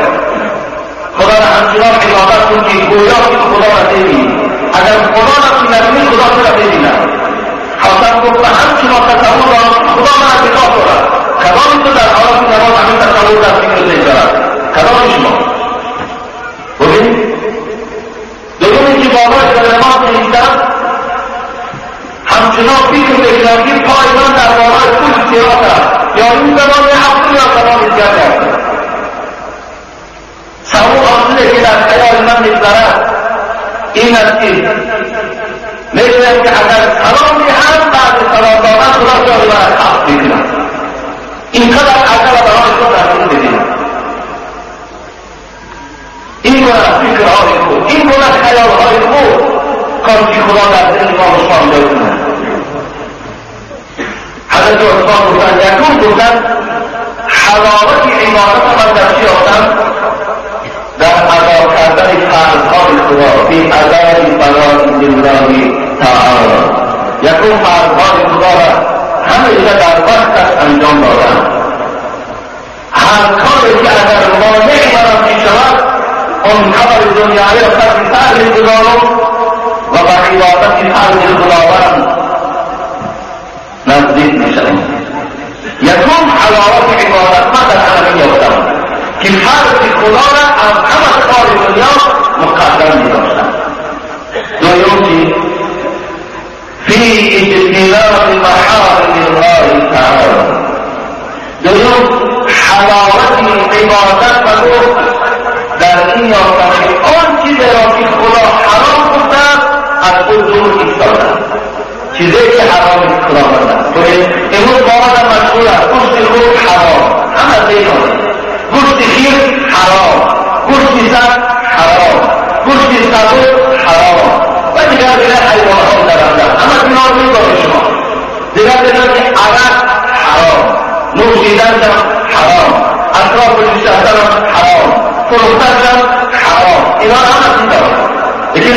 خدا را همچنان عبادت کن که گویا که خدا را ببینی، اگر خدا را نبینی خدا را ببیند. حسن گفت همچنان تصور دارم خدا را نگاه دارد. کدام تو در حالت نماز همین تصور در فکر می‌گذارد؟ کدام شما؟ ببین دومی که باباش در نماز می‌ایستد همچنان فکر می‌کند که پای من در بالای پول صراط است، یا این زمان حق یا زمان جنت است. سمو آنچه که در خیال من می‌گذرد این است که می‌گویم که اگر سلامی هم بعد سلام دادن خدا جای برای حق بگیرد، اینقدر عقل برای خود رسول بگیرد. این گونه فکرهای خود، این گونه خیالهای خود کاری که خدا در ذهن ما شامل کند. حضرت عثمان گفتند یکون گفتند حلاوت عبادت من در چی یافتم؟ در ادا کردن فرضهای خدا، فی ادای فرائض الله تعالی. یکون فرضهای خدا را همیشه در وقتش انجام دادن. هر کاری که اگر مانع مرا میشود اون کار دنیایی را پس سر میگذارم و با عبادت فرض خداوند نزدیک میشوم. یکون حلاوت عبادت من در همین یافتم که فرض خدا را از همه کار دنیا مقدم می‌داشتم. دوم چیز فی اجتناب محارم الله تعالی. دوم حلاوت عبادت و روح در این یافتم که آن چیزی را که خدا حرام گفته از خود دور ایستادم، چیزی که حرام خداوند است. امروز با آدم مشغول است گوشت خوک حرام، همه دیگران گوشت خیر حرام، گوشت سگ حرام، گوشت سبو حرام و دیگر حیوانات درنده همه کنار می‌دارد شما. دیگر که عرق حرام، نوشیدن حرام،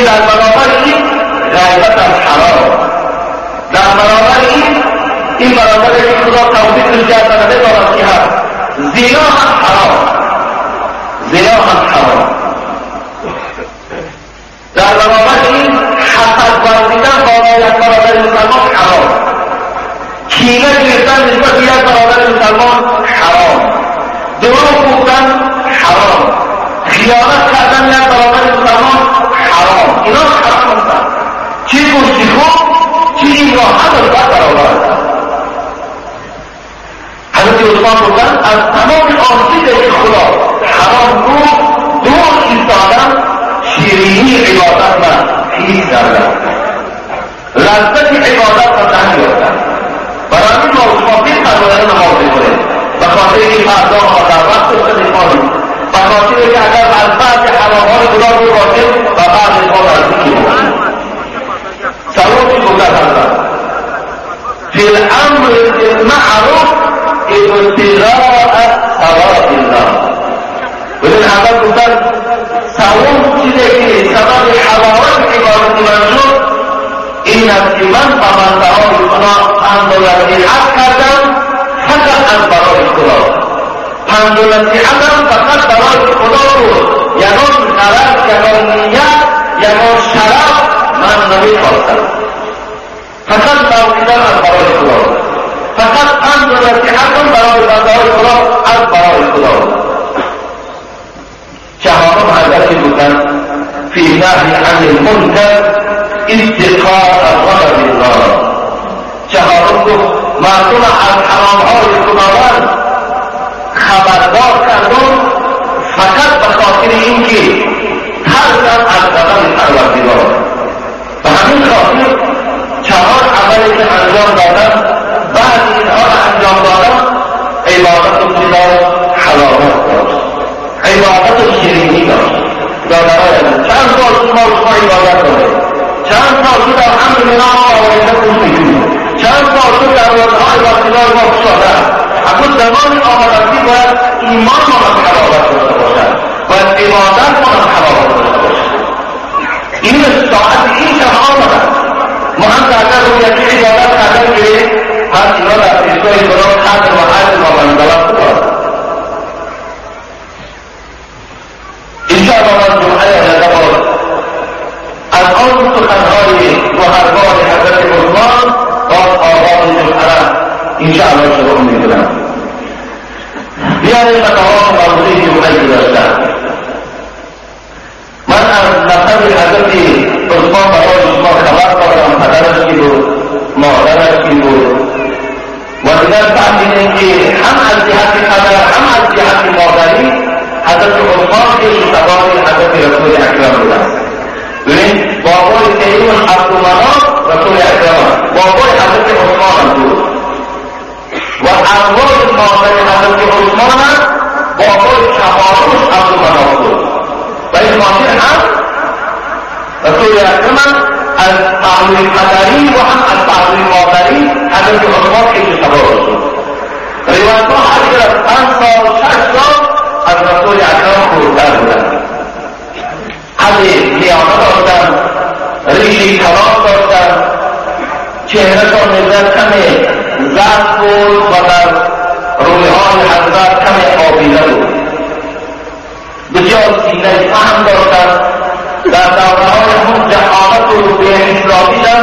در برابر این غیبت از حرام، در برابر این برابر که خدا توفیق جهت نده دارد که هست زنا هم حرام، زنا هم حرام. در برابر این حسد ورزیدن با یک برادر مسلمان حرام، کینه گرفتن نسبت به یک برادر مسلمان حرام، دروغ گفتن حرام، خیانت کردن یک برادر مسلمان حرام. اینا حرام هستند. چه گوشتی خوب چه این راه هم باید برابر هستند. حضرت عثمان گفتن از تمام آسیب خدا حرام رو دور ایستادن شیرینی عبادت من حیث کردن، لذت عبادت را دهن یافتن. برای این ما عثمان بین فرمودن نماز بکنیم به خاطر این فردا ما در وقت استدفاعیم، به خاطر که اگر از بعض حرامهای خدا رو باشیم و بعض ما در ذکر باشیم. سوابی گفتن حضرت فی الامر بالمعروف ابتغاء ثواب الله. بدین اول گفتن ثواب چیزی که سبب حلاوت عبادت منظور این است که من فمنتهای خدا پند و نصیحت کردم فقط از برای خدا، پند و نصیحتم فقط برای خدا بود، یکان غرض، یکان نیت، یکان شرف من نمیخواستم، فقط موعظه از برای خدا، فقط پند و نصیحتم برای بنده‌های خدا از برای خدا. چهارم حضرت بودن فی نهی عن المنکر اتقاء غضب الله. چهارم گفت مردم از حرامهای خداوند خبردار کردن فقط به خاطر اینکه ترسن از غضب پروردگار. به همین خاطر چهار عملی که انجام دادن بعد اینها را انجام دادن عبادت و حلاوت داشت، عبادت و شیرینی داشت. چند سال ما عبادت داریم، چند سال شد الحمدلله ما آوریده کنیم، چند سال شد در روزهای وقتهای ما شده. اما زمان آمدنی باید ایمان ما حلاوت داشته باشد، باید عبادت ما حلاوت داشته باشد. این ساعت این شب آمدن ما هم اگر روی یکی عبادت کردن که هر اینا در پیشگاه خدا قدر و حج ما بندلت بکنم. انشاءالله من جمعه نظر از آن سخنهای گوهربار حضرت عثمان باز آغاز جمعه انشاءالله شروع میکنم. بیایید به تمام موضوع جمعه گذاشتم. من از نسب حضرت عثمان برای شما خبر دادم، پدرش کی بود، مادرش کی بود و دیگر فهمیدیم که هم از جهت پدر هم از جهت مادری حضرت عثمان که شتبان حضرت رسول اکرم بودن. ببین بابای سیدون عبدالمناف رسول اکرم، بابای حضرت عثمان هم بود و اموال مادر حضرت عثمان هم بابای چهارمش عبدالمناف بود. و این خاطر هم رسول اکرم از تعلیم پدری و هم از تعلیم مادری حضرت عثمان که شتبان بود. روایت‌ها حدیث از 5 سال 6 سال از رسول اکرم خورتر بودن. قدر لیاقت داشتن، ریشی کلام داشتن، چهرهشان نسبت کم زرد بود و در رویهای حضرت کم آبیده بود. بسیار سینه فهم داشتن، در دوره‌های هم جهالت و بی‌انصافی‌شان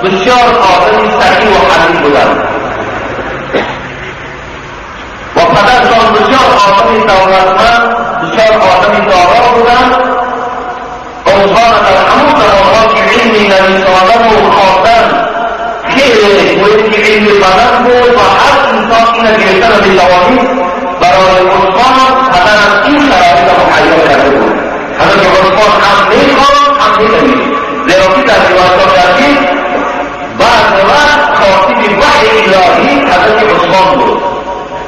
بسیار آدمی صحیح و حلیم بودند و پدرشان بسیار آدمی دولتمند، بسیار آدمی دارا بودند. عثمان در همون زمانها که علمی نویساندن و خواندن خیلی باید که علمی بدن بود و هر انسان این گرفتن رو می‌توانید. برای عثمان پدرم این شرایط را مهیا کرده بود. حضرت عثمان هم می‌خواند هم می‌نوشت، زیرا که در روایت‌ها داریم بعد وقت خاطب وحی الهی حضرت عثمان بود.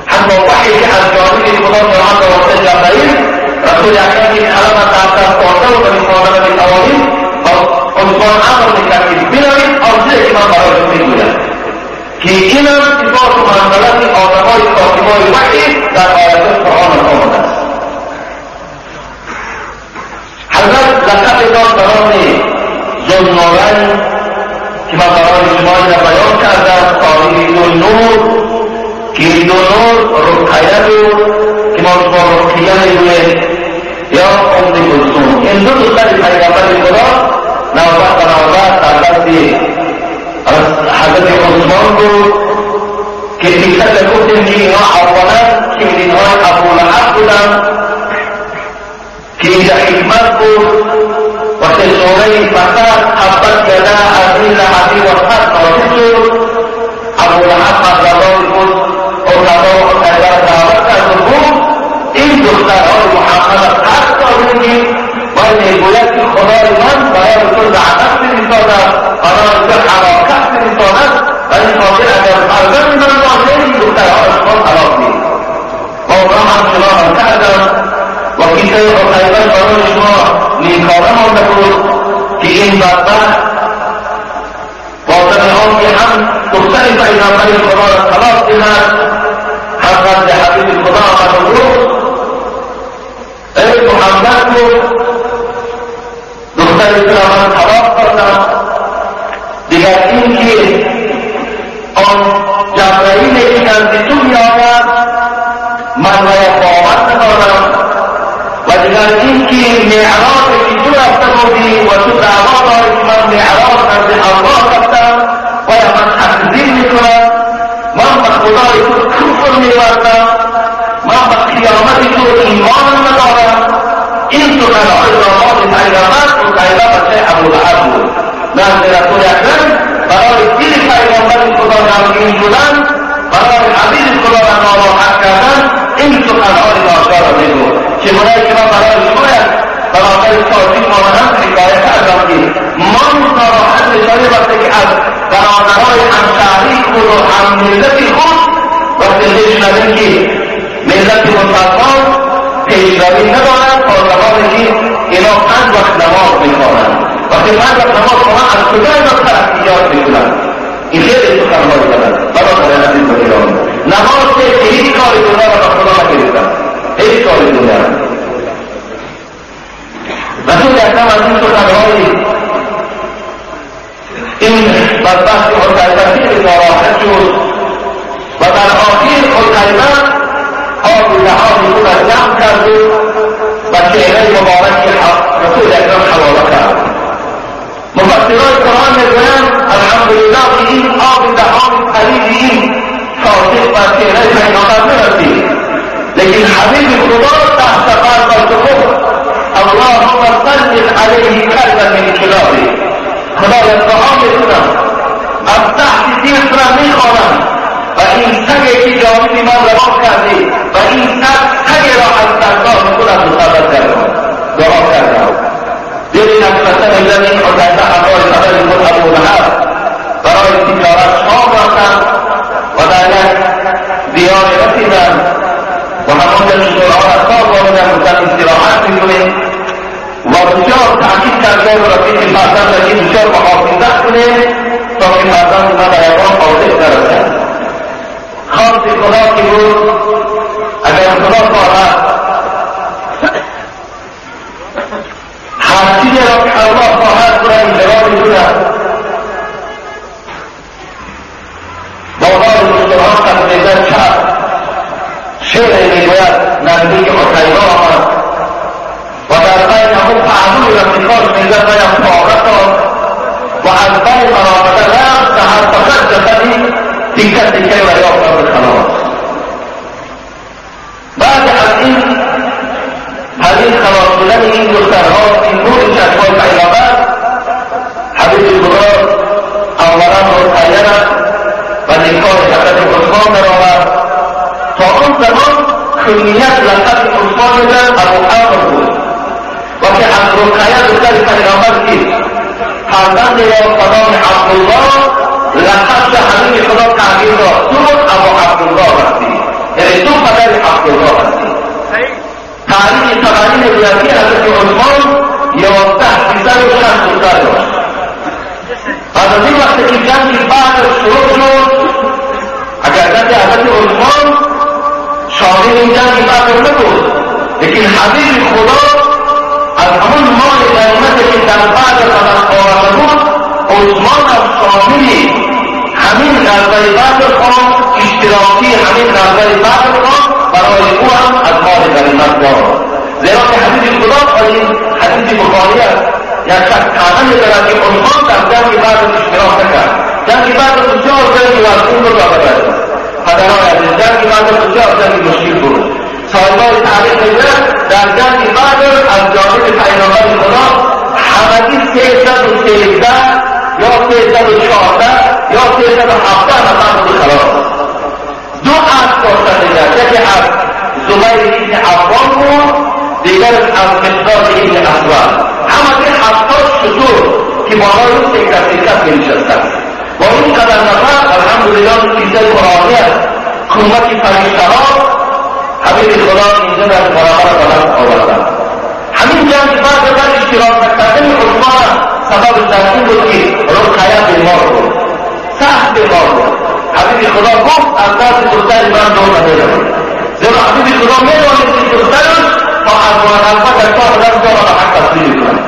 حتی وحی که از جانب خدا تعالی و جبرئیل رسول اکرم این علامه تحت پارده و نمی‌خواند می‌توانید عثمان امر می‌کرد که بروید آنچه که من برایتون می‌گویم که این هم صفات و منزلت آدم‌های خاتمای وحی در آیات قرآن آمده است. حضرت لقب داد به نام نورین که من برای شما این بیان کردم، تاریخ دو نور که این دو نور رقیه بود که ما با رقیه میگویم یا ام کلثوم. این دو دختر پیغمبر خدا نوبت به نوبت در دست حضرت عثمان بود که دیگر گفتیم که اینا اولا کلیدهای ابولهب بودن که اینجا حکمت بود. وقتی سوره فقط حبت یده ابی لهب و تب نازل شد، ابولهب مردمان بود علما و خیبر دعوت کرد و بود این دخترهای محمد ترک دادگی و میگوید که خدای من برای تو لعنت فرستادم، برای تو حلاکت فرستادم و این خاطر اگر فرزند من باشه این دخترها شما خلاف نیست. و اونا همچنان هم کردم و کیسه خیبر برای شما نیکاره مانده بود که این بدبخت واضح آن که هم دختر پیغمبر خدا را خلاف دیدند، حضرت حبیب خدا آمد و گفت ای محمد بود دختری که من طلاق کردم. دیگر این که آن جبرائیلی که از تو میآید من باید باور ندارم و دیگر این که معراجی که تو رفته بودی و تو دعوا داری که من معراج نزد الله رفتم و من تکذیب میکنم، من به خدای تو کفر میورزم، من به قیامت تو ایمان ندارم. این سخنهای نامات پیغمبر رقیه بچه ابولهب بود. نزد رسول اکرم برای دل پیغمبر خدا غمگین شدن، برای حبیب خدا را ناراحت کردن، این سخنهای ناشکر را میگفت. چگونه که من برای شما بنابر توضیح مانند حکایت کردم که من ناراحت بشای وقتی که از برادرهای همشهری خود و هم ملت خود وقتی بشنویم که ملت مسلمان پیشروی ندارند تا زمانی که اینا 5 وقت نماز میخوانند. وقتی 5 وقت نماز خوانند از کجا اینا طرف ایجاد میکنند؟ این خیلی سخنهای زدن. برای عزیز و گرامی نماز که هیچ کاری دنیا را به خدا نگرفتند، هیچ کاری دنیا را. رسول اکرم از این سخنهای این بدبخت حسین ناراحت شد و در آخر حسین آب لحاظی خود از جمع کرد و چهره مبارک رسول اکرم حواله کرد. مفسران قرآن میگویند الحمدلله که این آب لحاظ قریب این صادق و چهره پیغمبر نرسید، لیکن حبیب خدا تحت قلب الکفر اللهم صل علیه کلبا من کلابه، خدای دعا میکنم از تحت تیغ را میخوانم و این سگی که جانب من روان کرده و این سگ را از دندان خودم مصابت کردم دعا کردم. دیدین اکثر میدن این حسین همراه خبر خود ابولهب برای تجارت شام رفتند و در یک دیاری رسیدند و همانجا شورها را کار باردن بودن استراحت میکنیم و بسیار تحقیق کرده و رفیق فرزند را که بسیار محافظت کنه تا که فرزند ما در یکان حاضر نرسد. خواست خدا که بود اگر خدا خواهد هر چیزی را که الله خواهد را انجام میکند. بابای مشترها تقریبا شعر میگوید نزدیک حسین آمد و در بین همون فعلوی رفیقاش میگه باید فاقت و از بین مرامده رفت و هر فقط جسدی تیکه تیکه و یافت به خلاص. بعد از این حدیث خلاص بودن این دخترها این نور چشمای پیغمبر حبیب خدا اولا رقیه و نکاح حضرت عثمان درآمد. تا اون زمان کنیت لقب عثمان میدن ابوعمر بود و که از رقیه دختر پیغمبر که فرزند یا خدام عبدالله لقب حبیب خدا تغییر داد، تو ابو عبدالله هستی، یعنی تو پدر عبدالله هستی. تاریخ تقریب نبوتی حضرت عثمان 11 دختر داشت. از این وقت که جنگ بعد شروع شد اگرچه حضرت عثمان شامل این جنگ بعد نبود، لیکن حبیب خدا از همون مال غنیمتی که در بعد قدم آورده بود شاهدی همین غزوه بدر خان، اشتراکی همین غزوه بدر خان برای او هم از مال غنیمت داد. زیرا که حدیث خدا این حدیث بخاری است، یک شخص کامل دارد که عثمان در جنگ بدر اشتراک نکرد. جنگ بدر بسیار جنگ وزن رو داده است. پدران عزیز، جنگ بدر بسیار جنگ مشکل بود. صاحبان تاریخ میگویند در جنگ بدر از جانب پیامبر خدا همگی 313 یا 314 یا 317 نفر بود خلاص. دو اسب داشتن دیگر، یکی از زبیر ابن عوام بود، دیگر از مقداد ابن اسود. همگی 70 شتر که بالای اون تکت می‌نشستند. با این قدر نفر الحمدلله کیسه قرآنی است، کمک فرشته‌ها حبیب خدا اینجا در برابر بلند آوردند. همین جنگ بدر اشتراک نکردن عثمان سبب این بود که رقیه بیمار بود، سخت بیمار بود. حبیب خدا گفت از دست دختر من دور ندارم، زیرا حبیب خدا می‌دانست که دخترش تا از منافع در کار دست را به حق تسلیم کند.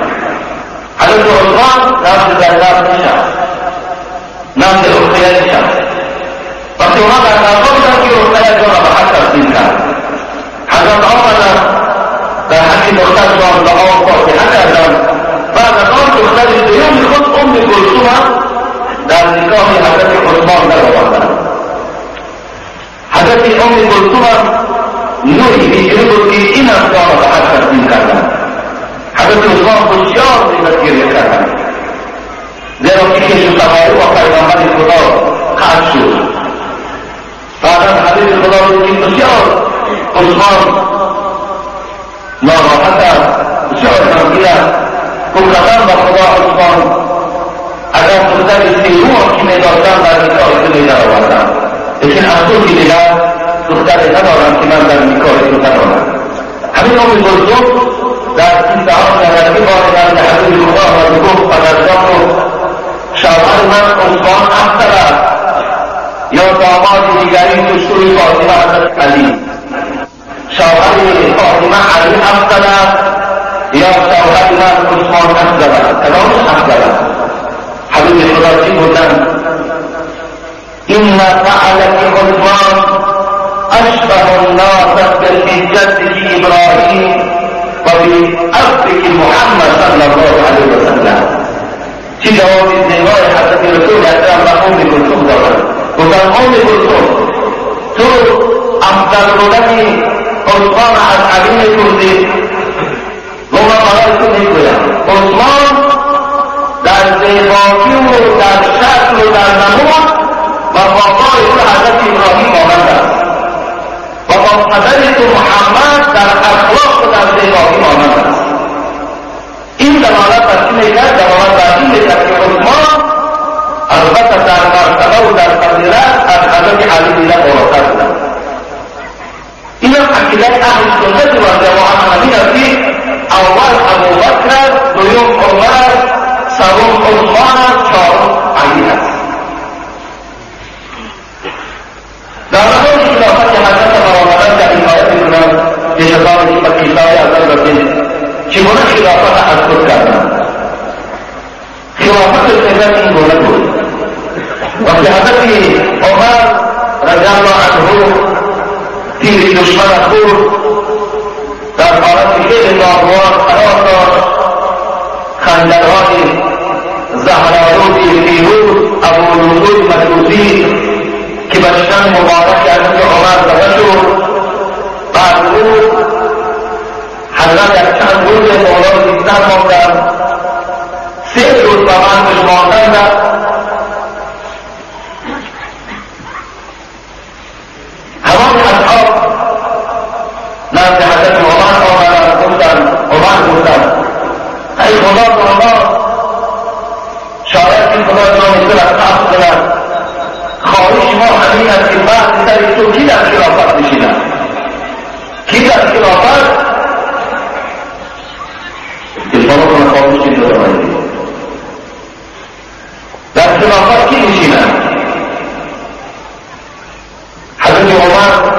حضرت عثمان نفس زینب نشد، نفس رقیه نشد. وقتی اومد در نفع بودن که رقیه را به حق تسلیم کرد. حضرت آمدن در حق دختر جان دعا و فاتحه کردن. بعد از آن دختر دوم خود ام کلثوم در نکاح حضرت عثمان درآوردند. حضرت ام کلثوم نوری هجری بود که این افکار را به حق تسلیم کردند. حضرت عثمان بسیار نعمتگیری کردند، زیرا که کش و سواری و پیغمبر خدا قطع شد. بعد از حبیب خدا بود که بسیار عثمان ناراحت است، بسیار غمگین است. گفتند به خدا عثمان اگر دختر سیروم که می‌داشتم در نکاح تو می‌درآوردم، لیکن افسوس که دیگر دختری ندارم که من در نکاح تو درآورم. همین ام کلثوم در قصه ها نگرفته باید در حضور خدا و گفت پدرجان گفت شوهر من عثمان افضل است یا داماد دیگری دشتوی فاطمه حضرت علی، شوهر فاطمه علی افضل است یا شوهر من عثمان افضل است، کدامش افضل است؟ حبیب خدا چی بودن؟ این فعلک عثمان اشبه الناس بجده ابراهیم و بعبدک محمد صلی الله علیه و سلم. چی جوابی زیبای حضرت رسول اکرم به ام کلثوم دادند؟ گفتند ام کلثوم تو افضل بودن عثمان از علی می‌پرسی؟ و من برای تو میگویم عثمان در زیبایی و در شکل و در نمود و بابای تو حضرت ابراهیم مانند است و با پدر تو محمد در اخلاق و در زیبایی مانند است. این دلالت بر چی می‌کرد؟ دلالت بر این می‌کرد که عثمان البته در مرتبه و در فضیلت از حضرت علی دیگر بالاتر بودند. این عقیده اهل سنت و جماعت همین است که اول ابوبکر، دوم عمر، سوم عثمان، چهارم علی است. در مورد خلافت حضرت برآمدن در این آیت می‌گویند که شیطانی و کلیسای اول رسید چگونه خلافت از خود کردند. خلافت سیدت این گونه بود. وقتی حضرت عمر رضی الله عنه تیر دشمن خود در حالت خیلی ناگوار قرار داشت، خنجرهای زهرآلود فیروز ابولؤلؤ مجوسی که به شکن مبارک حضرت عمر زده شد، بعد او حضرت یک چند روز مولا زنده ماندند، 3 روز به بندش ماندند. همان اصحاب نزد حضرت عمر آمدند، گفتند ای خدا تعالی شاید که خدا جان تو را تحت کند، خواهش ما همین است که بعد سر تو کی در خلافت نشیند؟ کی در خلافت؟ اشاره کنه خواهش که داره باید در خلافت کی نشیند؟ حضرت عمر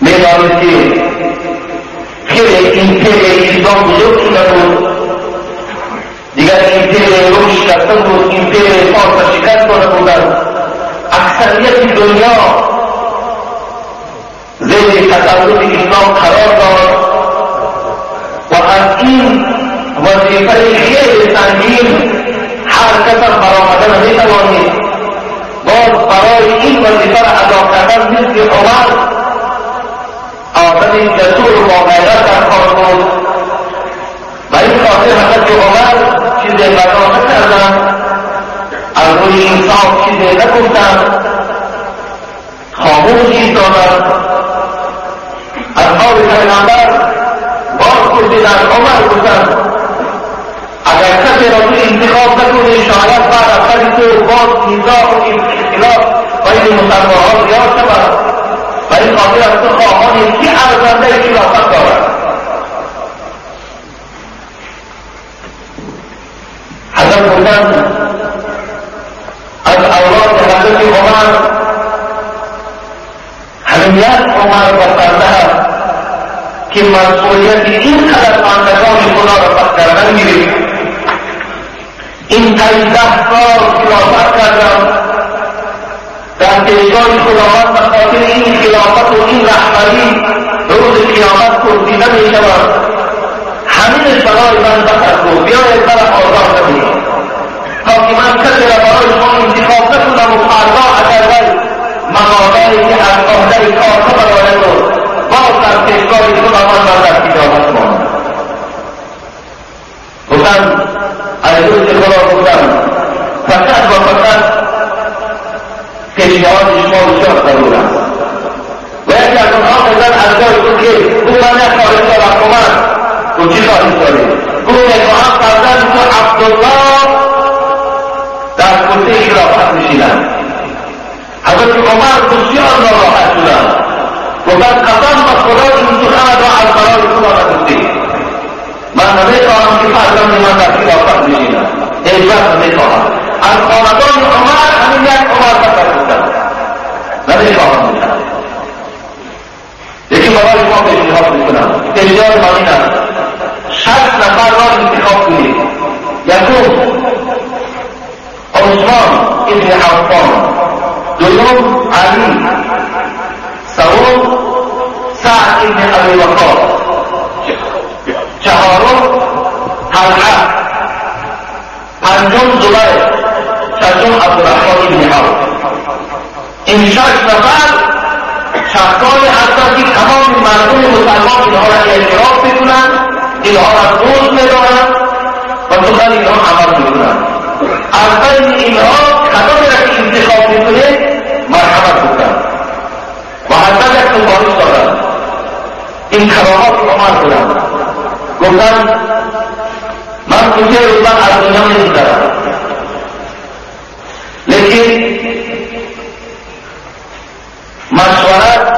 می‌دانست که خیلی این پیر اسلام بزرگ شده بود، دیگر این پیر روش شکسته بود، ایمپیر فارس شکست داده بودند. اکثریت دنیا زیر تسلط اسلام قرار داد و از این وظیفه خیلی سنگین هر کس برآمدن نمی‌توانید. باز برای این وظیفه را ادا کردن مثل عمر آدم جسور و با غیرت در کار بود. و این خاطر حضرت عمر چیزی بنا نکردند، از روی انصاف چیزی نگفتند، خاموش ایستادند. اصحاب پیغمبر باز پرسیدند، عمر گفتند اگر کسی را تو انتخاب نکنی شاید بعد از خود تو باز نزاع و اختلاف بین مسلمانان زیاد شود و این خاطر از تو خواهان کی ارزنده خلافت دارد. حضرت گفتند از اولاد حضرت عمر همیت عمر بسنده است که مسئولیت این قدر بندگان خدا را پس کردن گیرید. این 13 سال خلافت کردم در پیشگاه خداوند به خاطر این خلافت و این رهبری روز قیامت پرسیده می شود همینش برای من بخر بود، بیاید برای آزاد نمید تا که من کسی را برای شما انتخاب نکنم و فردا اگر وی مقامه‌ای که از عهده کارها برآید و باز در پیشگاه خداوند را در قیامت ماند. گفتم علیه خدا گفتم فقط و فقط پیشنهاد شما بسیار ضرور است و یکی از اونها بزن از جای تو که او من یک خارج دارم کمک تو چی خارج داری؟ او میخواهم فرزند تو عبدالله در کرسی خلافت نشیدند. حضرت عمر بسیار ناراحت شدند، گفتند قسم به خدا این سخن را از برای خدا نگفتی. من نمیخواهم که فرزند من در خلافت نشیدند، هیچ وقت نمیخواهم. از خاندان عمر همین یک عمر بسر بودند، نمیخواهم بودند. یکی برای شما پیشنهاد میکنم، پیشنهاد من این است 6 نفر را انتخاب کنید. یکم عثمان ابن عفان، دوم علی، سوم سعد ابن ابی وقاص، چهارم طلحه، پنجم زبیر، ششم عبدالرحمن ابن عوف. این 6 نفر شخصانی هستند که تمام مردم مسلمان اینها را اعتراف میکنند، اینها را دوست میدارند و سخن اینها عمل میکنند. از بین اینها کدامی را که انتخاب میکنید مرحمت بکنند و حتی یک سفارش دارند. این کرامات عمر بودند. گفتند من کسی روزن از دنیا نمیگذرم، لیکن مشورت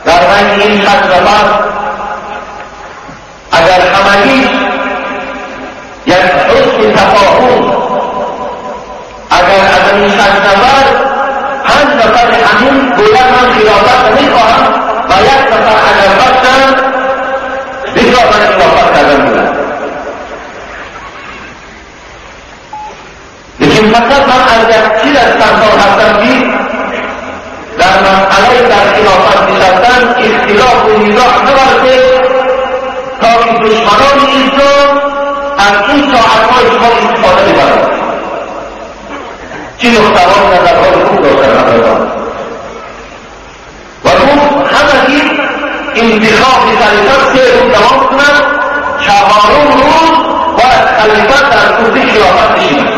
در بین این 6 نفر اگر همگی یک حسن تفاهم، اگر از این 6 نفر 5 نفر همین گوید من خلافت نمیخواهم و 1 نفر اگر باشند بسیار من خلافت کردن بودند. لیکن فقط من از یک چیز از سرسان هستم که در مسئله در خلافت نشستن اختلاف و نزاع نبرده تا که دشمنان اسلام از این ساعتهای شما استفاده ببرند. چی نقطه‌های نظرهای خوب داشتن نبرد و گفت همگی انتخاب خلیفت 3 روز دوام کنند، 4م روز باید خلیفت در کرسی خلافت نشیند.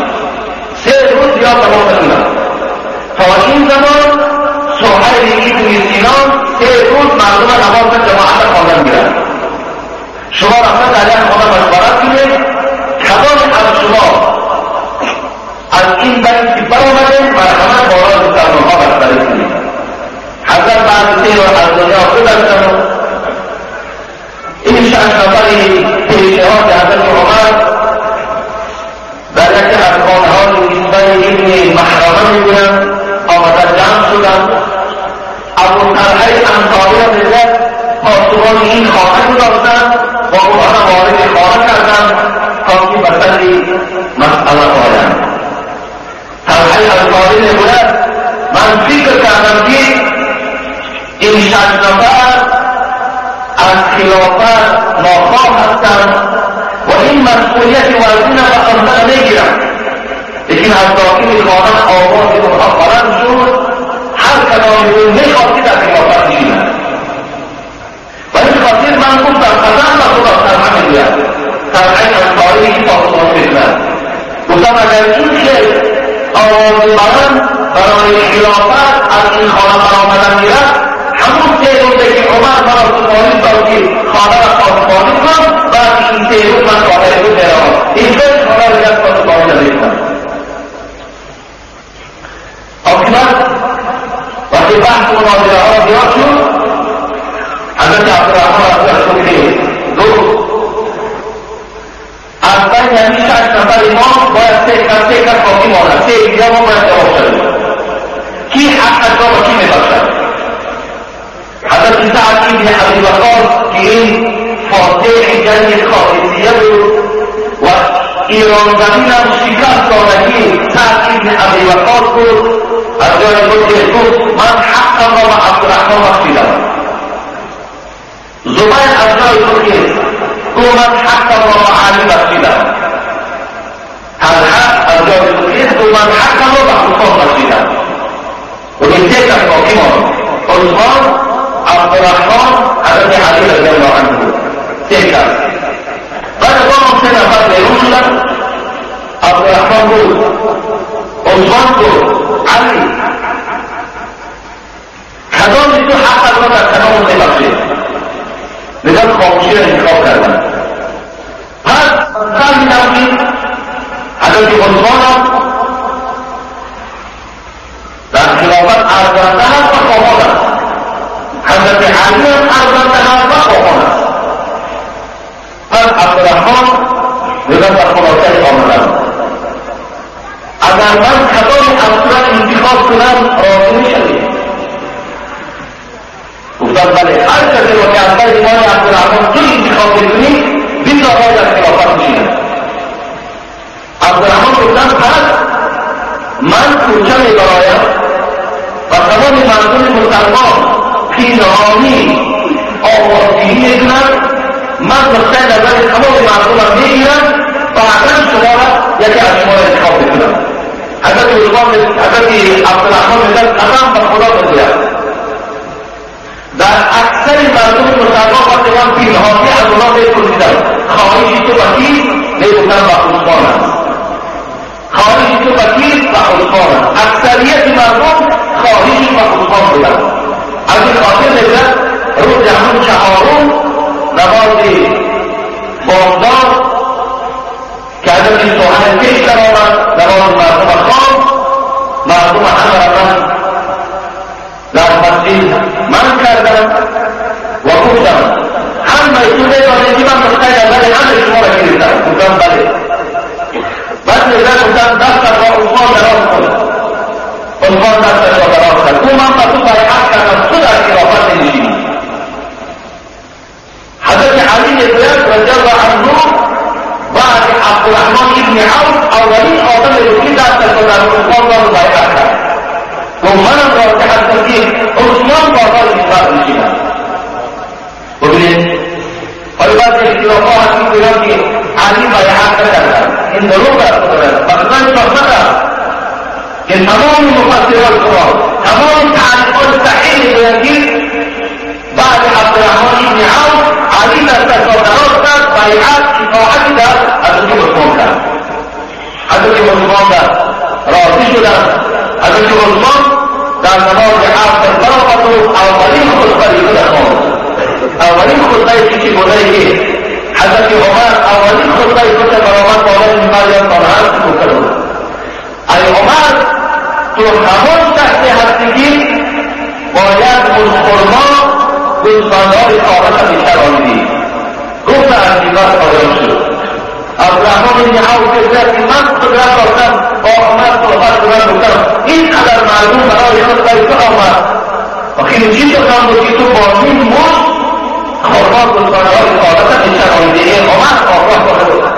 3 روز زیاد دوام نکنند. تا این زمان سهیل ابن سینان 3 روز مردم نماز جماعت خواندن گیرند. شما رفتن در یک خانه مشورت کنید کدام از شما از این بین که برآمده مرحمت باران مسلمانها برتری کنید. حضرت بعد 3 روز از دنیا گذشتند. این 6 نفری پیشنهاد حضرت عمر در یکی از خانه‌های نسبت ابن محرمه می‌گویند آمدن جمع شدند. ابو طلحه انصاری را دیگر پاسبان این خانه گذاشتند و اونها را وارد خانه کردند تا که به سر مسئله میگوید من فکر کردم که این 6 نفر از خلافت ناخواه هستند و این مسئولیت وزین و خمسه نگیرند، لیکن از داخل خانه آواز اونها بلند شد، هر کدامشون میخواستی در خلافت نشینند. و این خاطر من گفتم قسم به خدا سرحه میگوید سرحه انصاری که پاکستان میکنند، گفتم اگر این خیل آواز بلند برای خلافت از این خانه برآمدن میرد، همون روزه که عمر مرا سپارید داد که خانه را پاسبانی کنم، بعد این روز من خانه رو میروم، اینطور خانه رو یک پاسبانی نمیکنم. عاقبت وقتی بحث مناظره ها زیاد شد، حضرت عبدالرحمن از رسول گفت از بین یعنی 6 نفر امام باید 3 کس باقی ماند، 3 دیگه ما باید جواب شدیم کی حق از را کی میبخشد. حضرت سعد ابن ابی وقاص که این فاتح جنگ قادسیه بود و ایران زمین هم شکست دادگی سعد ابن ابی وقاص بود، از جای بود گفت من حقم را به عبدالرحمن بخشیدم. زبیر از جای بود گفت من حقم را به علی بخشیدم. طلحه از جای بود گفت من حقم را به عثمان بخشیدم. و این 3 کس باقی ماند، عثمان، عبدالرحمن، حضرت علی رضی الله عنه. 3 کس. بعد از آن 3 نفر بیرون شدن، عبدالرحمن بود، عثمان بود، علی کدام تو حق را در کدام میبخشید؟ لذا خاموشی را انتخاب کردن. پس انتخاب می‌دهیم حضرت عثمان در خلافت ارزنده هست و خواهان است، حضرت علی هم ارزنده هست و خواهان است. پس عبدالرحمن لذا در خلاصه آمدن اگر من کدام افسران انتخاب کنم راضی میشوید؟ گفتم بله، هر کسی رو که از بین امام عبدالرحمن تو انتخاب کنی بیزا باید در خلافت میشینه. عبدالرحمن گفتم پس من کوچه میبرایم و تمام مردم مسلمان پینهانی آوازگیری میکنم، من نقطه نظر تمام مردم میگیرم، بعدا شما را یکی از شما را انتخاب میکنم. حضرت عبدالرحمن میگن قسم به خدا میگوید در اکثر مردم مسلمان وقتی من پینهانی از اونا میپرسیدم خواهشی تو وکیل میگفتم به عثمان است، خواهشی تو وکیل به عثمان است. اکثریت مردم خواهشی به عثمان بودن. از این خاطر میگوید روز همون 4 نماز بامداد که حضرت سوهن پیش در آمد، نماز مردم خواب، مردم همه من در مسجد من کردم و گفتم همه تو میدانید که من نقطه نظر همه شما را گرفتم. گفتم بله. بعد میگوید گفتم دستت را عثمان دراز کن. عثمان دستت را دراز کرد. او من به تو بیعت کردم تو در خلافت نشینی. حضرت علی میگوید رضی الله عنه بعد عبدالرحمن ابن عوف اولین آدم رو که دست را در عثمان را بیعت کرد. و منم راضی هستم که عثمان بازار اسلام نشینم. ببینید حالا بعد اختلافها هست میگویم که علی بیعت نکردن، این دروغ است. مثلا فهمدم که تمام مفسران قرآن تمام تعریفات صحیح میگویند که بعد عبدالرحمن ابن عوف علی دستش را دراز کرد، بیعت اطاعتی در حضرت عثمان کرد. حضرت عثمان راضی شدند. حضرت عثمان در نماز عصر برآمد و اولین خطبه را خواند. اولین خطبه که بوده که حضرت عمر اولین خطبه که برآمد بالای منبر یا طاعت گفته بود ای عمر تو همون تحت هستی که باید خرما گوسفندان طاعت بیشتر آمیدی. گفت از دیگر پایان شد. عبدالرحمن بن عوف گفت که من قدرت داشتم با عمر صحبت کنم، گفتم این قدر مردم برای خطبه تو آمد و خیلی چی شدم بود که تو با این مشت خرما گوسفندان طاعت بیشتر آمیدی. این عمر آقا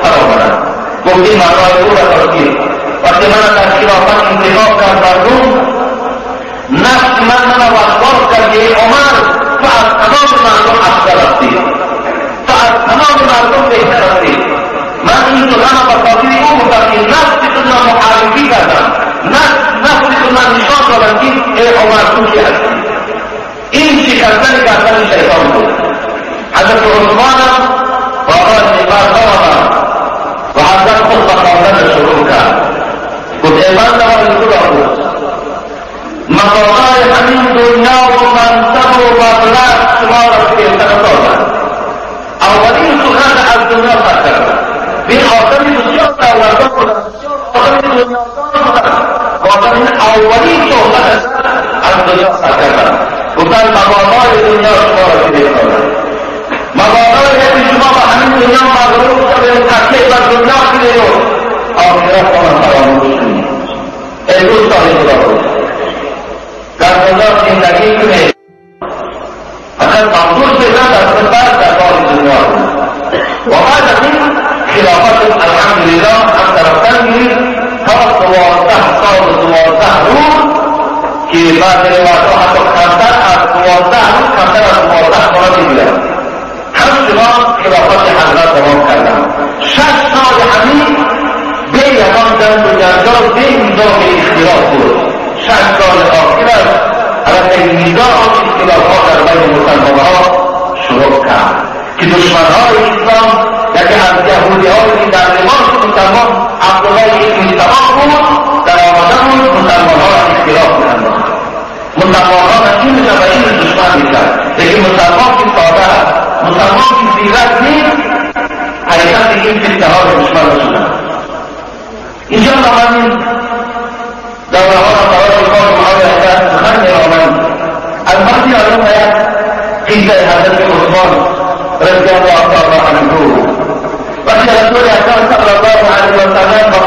فرامدن گفت این معنای او را داشتی و وقتی من در خلافت انتخاب کرد مردم، نفس من وسواس کرد که عمر تو از تمام مردم افضل هستی، تو از تمام مردم بهتر هستی. من این سخن به خاطر او گفتم که نفستون را معرفی کردم، نفستون را نشان دادم که ای عمر تو کی هستی. این شکستن گردن شیطان بود. حضرت عثمانم واقعا نفرت آمدم و حضرت خود به خواندن شروع کرد. گفت ای بنده های خدا بود، مقامات همین دنیا و منصب و مبلغ شما را بهتر سازند. اولین سخن از دنیا خط کردن، این آدمی بسیار دولتان بودن، آدمی دنیادار بودن، آدمی اولین صحبت از دنیا خط کردن. گفتن مقامات دنیا شما را بهتر سازند. مقامات شما به همین دنیا مغرور شدید، تکیه بر دنیا شدید و آخرت را فراموش کنید. ای دوستان خدا بود، در دنیا زندگی کنید، اگر منظور بزن در خدمت در کار دنیا کنید و بعد از این خلافت الحمدلله هم طرفتن گیرید تا 12 سال و 12 روز که بعد روایتها حتی کمتر از 12 روز کمتر از 12 سال میگیرد هم شما خلافت حضرت دوام کردن. 6 سال همین به یکان جنگ و جنجال به نظام اختلاف بود. 6 سال آخر است البته نظام اختلافها در بین مسلمانها شروع کرد که دشمنهای اسلام یکی از یهودی‌هایی که در لباس مسلمان عبدالله ابن سبا بود در آمده بود مسلمانها را اختلاف می‌انداخت. مسلمانها را این و این دشمن می‌کرد، لیکن مسلمان که ساده است، مسلمان که زیرک نیست، حقیقت این فتنه‌ها را دشمن شدند. اینجا من این دوره‌ها را برای کار معاویه سخن می‌آورم. البته یادم آید قصه حضرت عثمان رضی الله تعالی عنه وقتی رسول اکرم صلی الله علیه و سلم با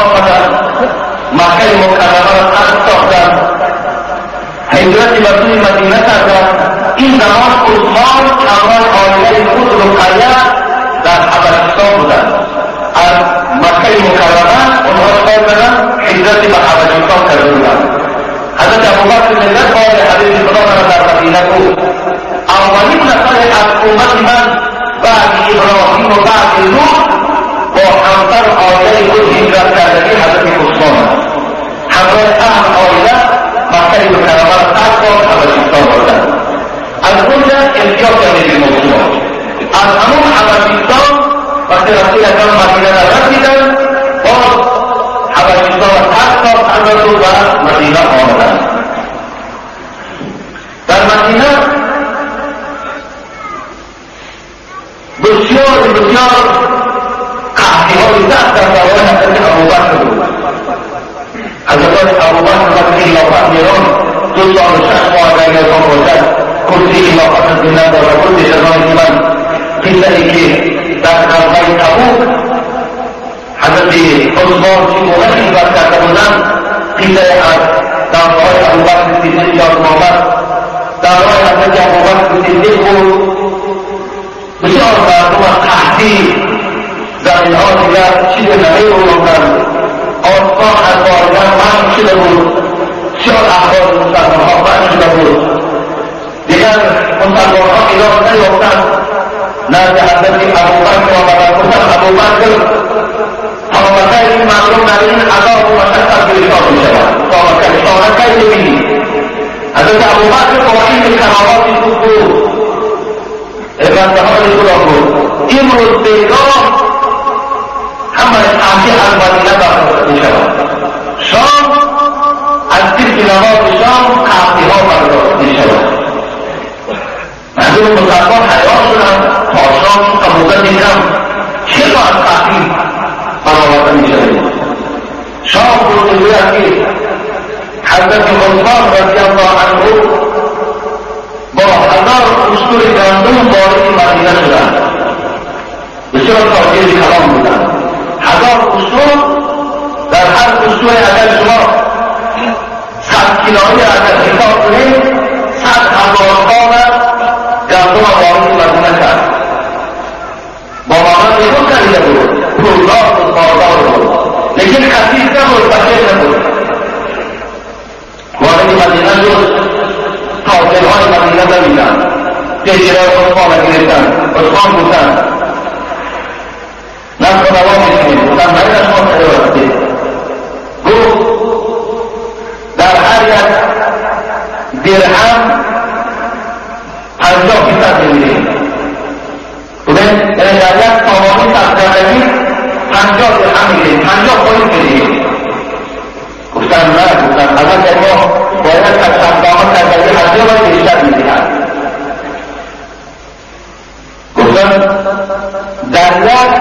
آمدند مکه مکرمه را ترک ساختند، هجرت به سوی مدینه کردند. این زمان عثمان همراه عائله خود رقیه در حبشستان بودند. از مکه مکرمه آنها کار کردند هجرت به حبشستان کرده بودند. حضرت ابوبکر صدیق قال حدیث خدا را در مدینه بود اولین نفر از امت من بعد ابراهیم و بعد نوح با همسر عائله خود هجرت کردگی حضرت عثمان است. همراه اهل عائله مکه مکرمه را ترک کرد حبشستان بردند. از اونجا امتیاز کردید موضوع از همون حبشستان وقتی رسول اکرم مدینه را رسیدند باز حبشستان را ترک کرد حضرت و مدینه آمدند. در مدینه بسیار قحطی‌های سخت در دوران حضرت ابوبکر بود. حضرت ابوبکر وقتی خلافت میران 2 سال و 6 ماه در نظام باشد کرسی خلافت زنده دارد. خود شنان که من قصه‌ای که در غزوه تبوک حضرت عثمان چی موقع خدمت کرده بودند قصه از دوره‌های ابوبکر صدیق یادم آمد. دوره حضرت ابوبکر صدیق بود بسیار مردم از قحطی زمین‌ها دیگر چیز نمی‌بودند، آسمان از بارگان منع شده بود، بسیار احوال مسلمان‌ها بد شده بود. دیگر مسلمان‌ها اعلام نیافتند نزد حضرت ابوبکر آمدند گفتند ابوبکر طاقت این مردم در این عذاب و مشقت گرفتار می‌شوند، طاقت کی ببینید. حضرت ابوبکر با این کراماتی بود بنده‌های خدا بود. امروز بیگاه همه اهلی از مدینه داخل می‌شوند. شام از دید نماز شام قحطی‌ها برداشت می‌شوند. مردم مسلمان حیران شدند تا شام تا مدت کم چرا از قحطی برآورده می‌شوید. شام بود می‌گوید که حضرت عثمان رضی الله عنه با 1000 اسطور گندم وارد مدینه شدند. بسیار تاجر کلام بودند. 1000 اسطور در هر اسطور اگر شما 100 کیلویی اگر حساب کنید 100,000 بار گندم وارد مدینه کرد. با مامان نگاه کردیده بود پولدار بود بازار بود، لیکن خسیس نبود و جلال عثمان گرفتن. عثمان گفتن نفس نوا میکنید. گفتن باید شما خیلی گفت در هر یک درهم 50% میگیریم. بودن در یک تمامی تقدیمی 50 درهم میگیریم. 50 پوینت میگیریم. گفتن نه. گفتن اول که ما باید تقدامات تقدیمی هزیه باید بیشتر میگیرد. گفتن در یک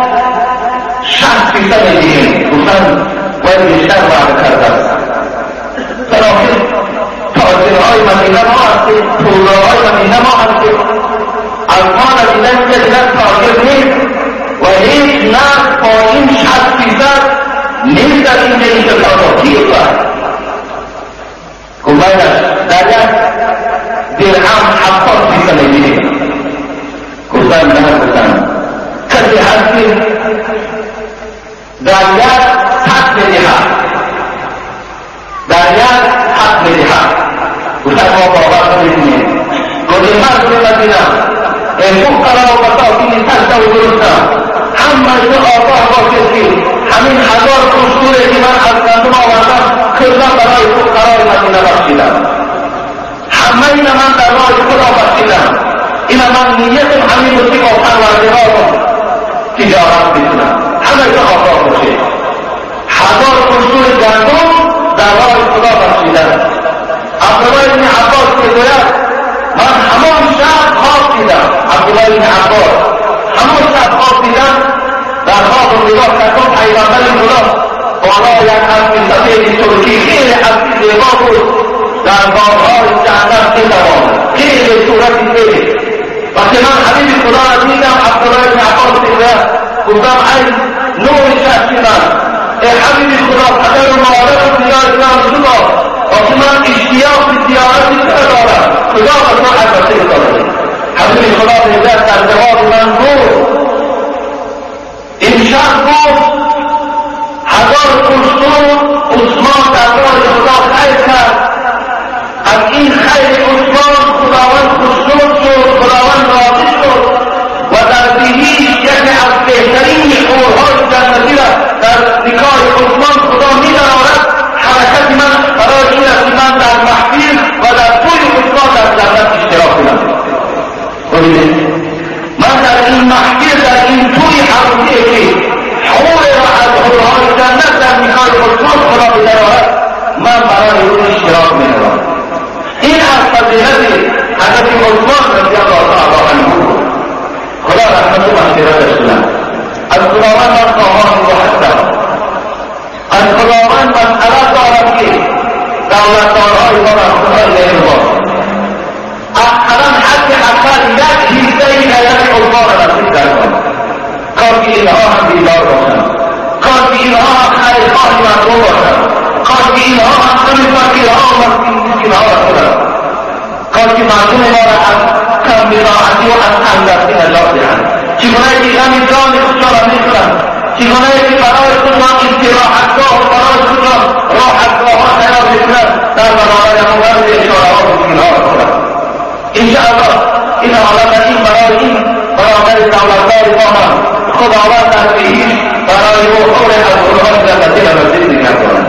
60% میگیریم. گفتن باید بیشتر وعده کرده. در آخر تاجرهای مدینه ما هستیم، پولدارهای مدینه ما هستیم. از ما ندیدن که دیگر تاجر نیست و هیچ نقص پایین 60% نیست در این جایی که تاجر کرد. گفتن در یک درهم 70% میگیریم. گفتن نه. گفتن کسی هستیم در یک 100 میدهد. در یک 7 میدهد. گفتن ما باور نمی‌کنیم. گفتیم مردم مدینه فقرا و مساکین سجده و درسته همه آگاه باشید که همین 1000 قصوری که من از گندم آوردم کردم برای فقرای مدینه بخشیدم. همه اینا من در راه خدا بخشیدم. اینا من نیتم همین است که با پروردگارم تجارت بکنم. همه که آگاه باشید. 1000 قصور گندم در راه خدا بخشیدم. عبدالله بن عباس میگوید من همان شب خواب دیدم. عبدالله بن عباس همان شب خواب دیدم. در خواب نگاه کردم پیغمبر خدا بالا یک اسب سفید ترکی خیلی اسب زیبا بود در باغ‌های جهنم می‌دوام. خیلی صورتی زیبا. وقتی من حبیب خدا را دیدم عبدالله بن عباس میگوید گفتم ای نور شخصی من ای حبیب خدا پدر و مادر و زیارتم شما وقتی من اشتیاق زیارتی دارم خدا و تو حضرتی دارم. حبیب خدا میگوید در جواب من گفت این شخص گفت 1000 قصور عثمان در راه خدا خیر کرد. از این خیر عثمان خداوند خوشنود شد. خداوند راضی شد و در دهیش یکی از بهترین حورهای جنتی را در نکاح عثمان خدا می‌دارد. حرکت من برای این است که من در محفل و در توی عثمان در جنت اشتراک کنم. من در این محفل در این توی حرکتی که حور و از حورهای جنت در نکاح عثمان خدا می‌دارد من برای اون اشتراک می‌کنم. این از فضیلت حضرت عثمان رضی الله تعالی عنه. خدا رحمت و مغفرتش کنه. از خداوند من خواهان و هستم. از خداوند مسئله دارم که دولتدارهای ما را خدا مهربان اقلا حد اقل یک حصه‌ای حضرت عثمان را نصیب کردن. کار که اینها هم بیدار باشند. کار که اینها هم خیرخواه مردم باشند. کار که اینها هم غم فقیرها و مسکینها را کنند. کار که مردم ما را از کم بضاعتی و از تنگدستی نجات دهند. چگونه که غم جان خودشان را میکنند. چگونه که برای خودشان استراحتگاه و برای خودشان راحتگاهها تیار میکنند در برابر هموند اشارهها و مسکینها را کنند. انشاءالله این حالت این برای این برابر دولتدار ما هم خداوند در بهشت برای او حور از حورهای جنتی را نصیب می‌کند.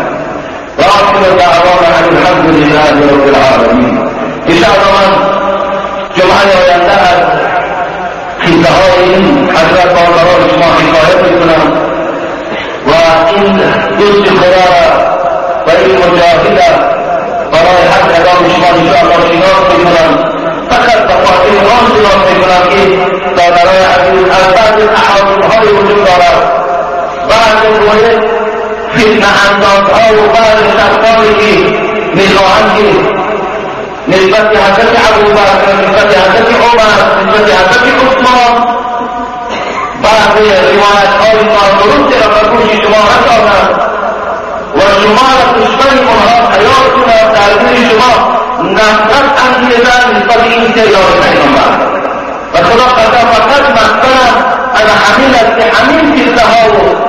وآخر دعوانا أن الحمد لله رب العالمين. إن شاء الله من جمعه آینده از قصه های این حضرت بازارها شما حکایت میکنم و این دوست خدا و این مجاهد برای حق ادام شما ان شاء الله شناخت میکنم. فقط به خاطر آن شناخت میکنم که در برای از بعض احادیث های وجود دارد. بعض باید فتنه اندازها و بعض شخصانی که میخواهند که نسبت حضرت ابوبکر، نسبت حضرت عمر، نسبت حضرت عثمان بعض روایت‌های نادرست را به گوش شما رسانند و شما را دشمن آنها تیار کنند در دل شما نفرت انگیزند نسبت این سیار پیغمبر. و خدا قدر فقط مقصد از همین است که همین قصه‌ها و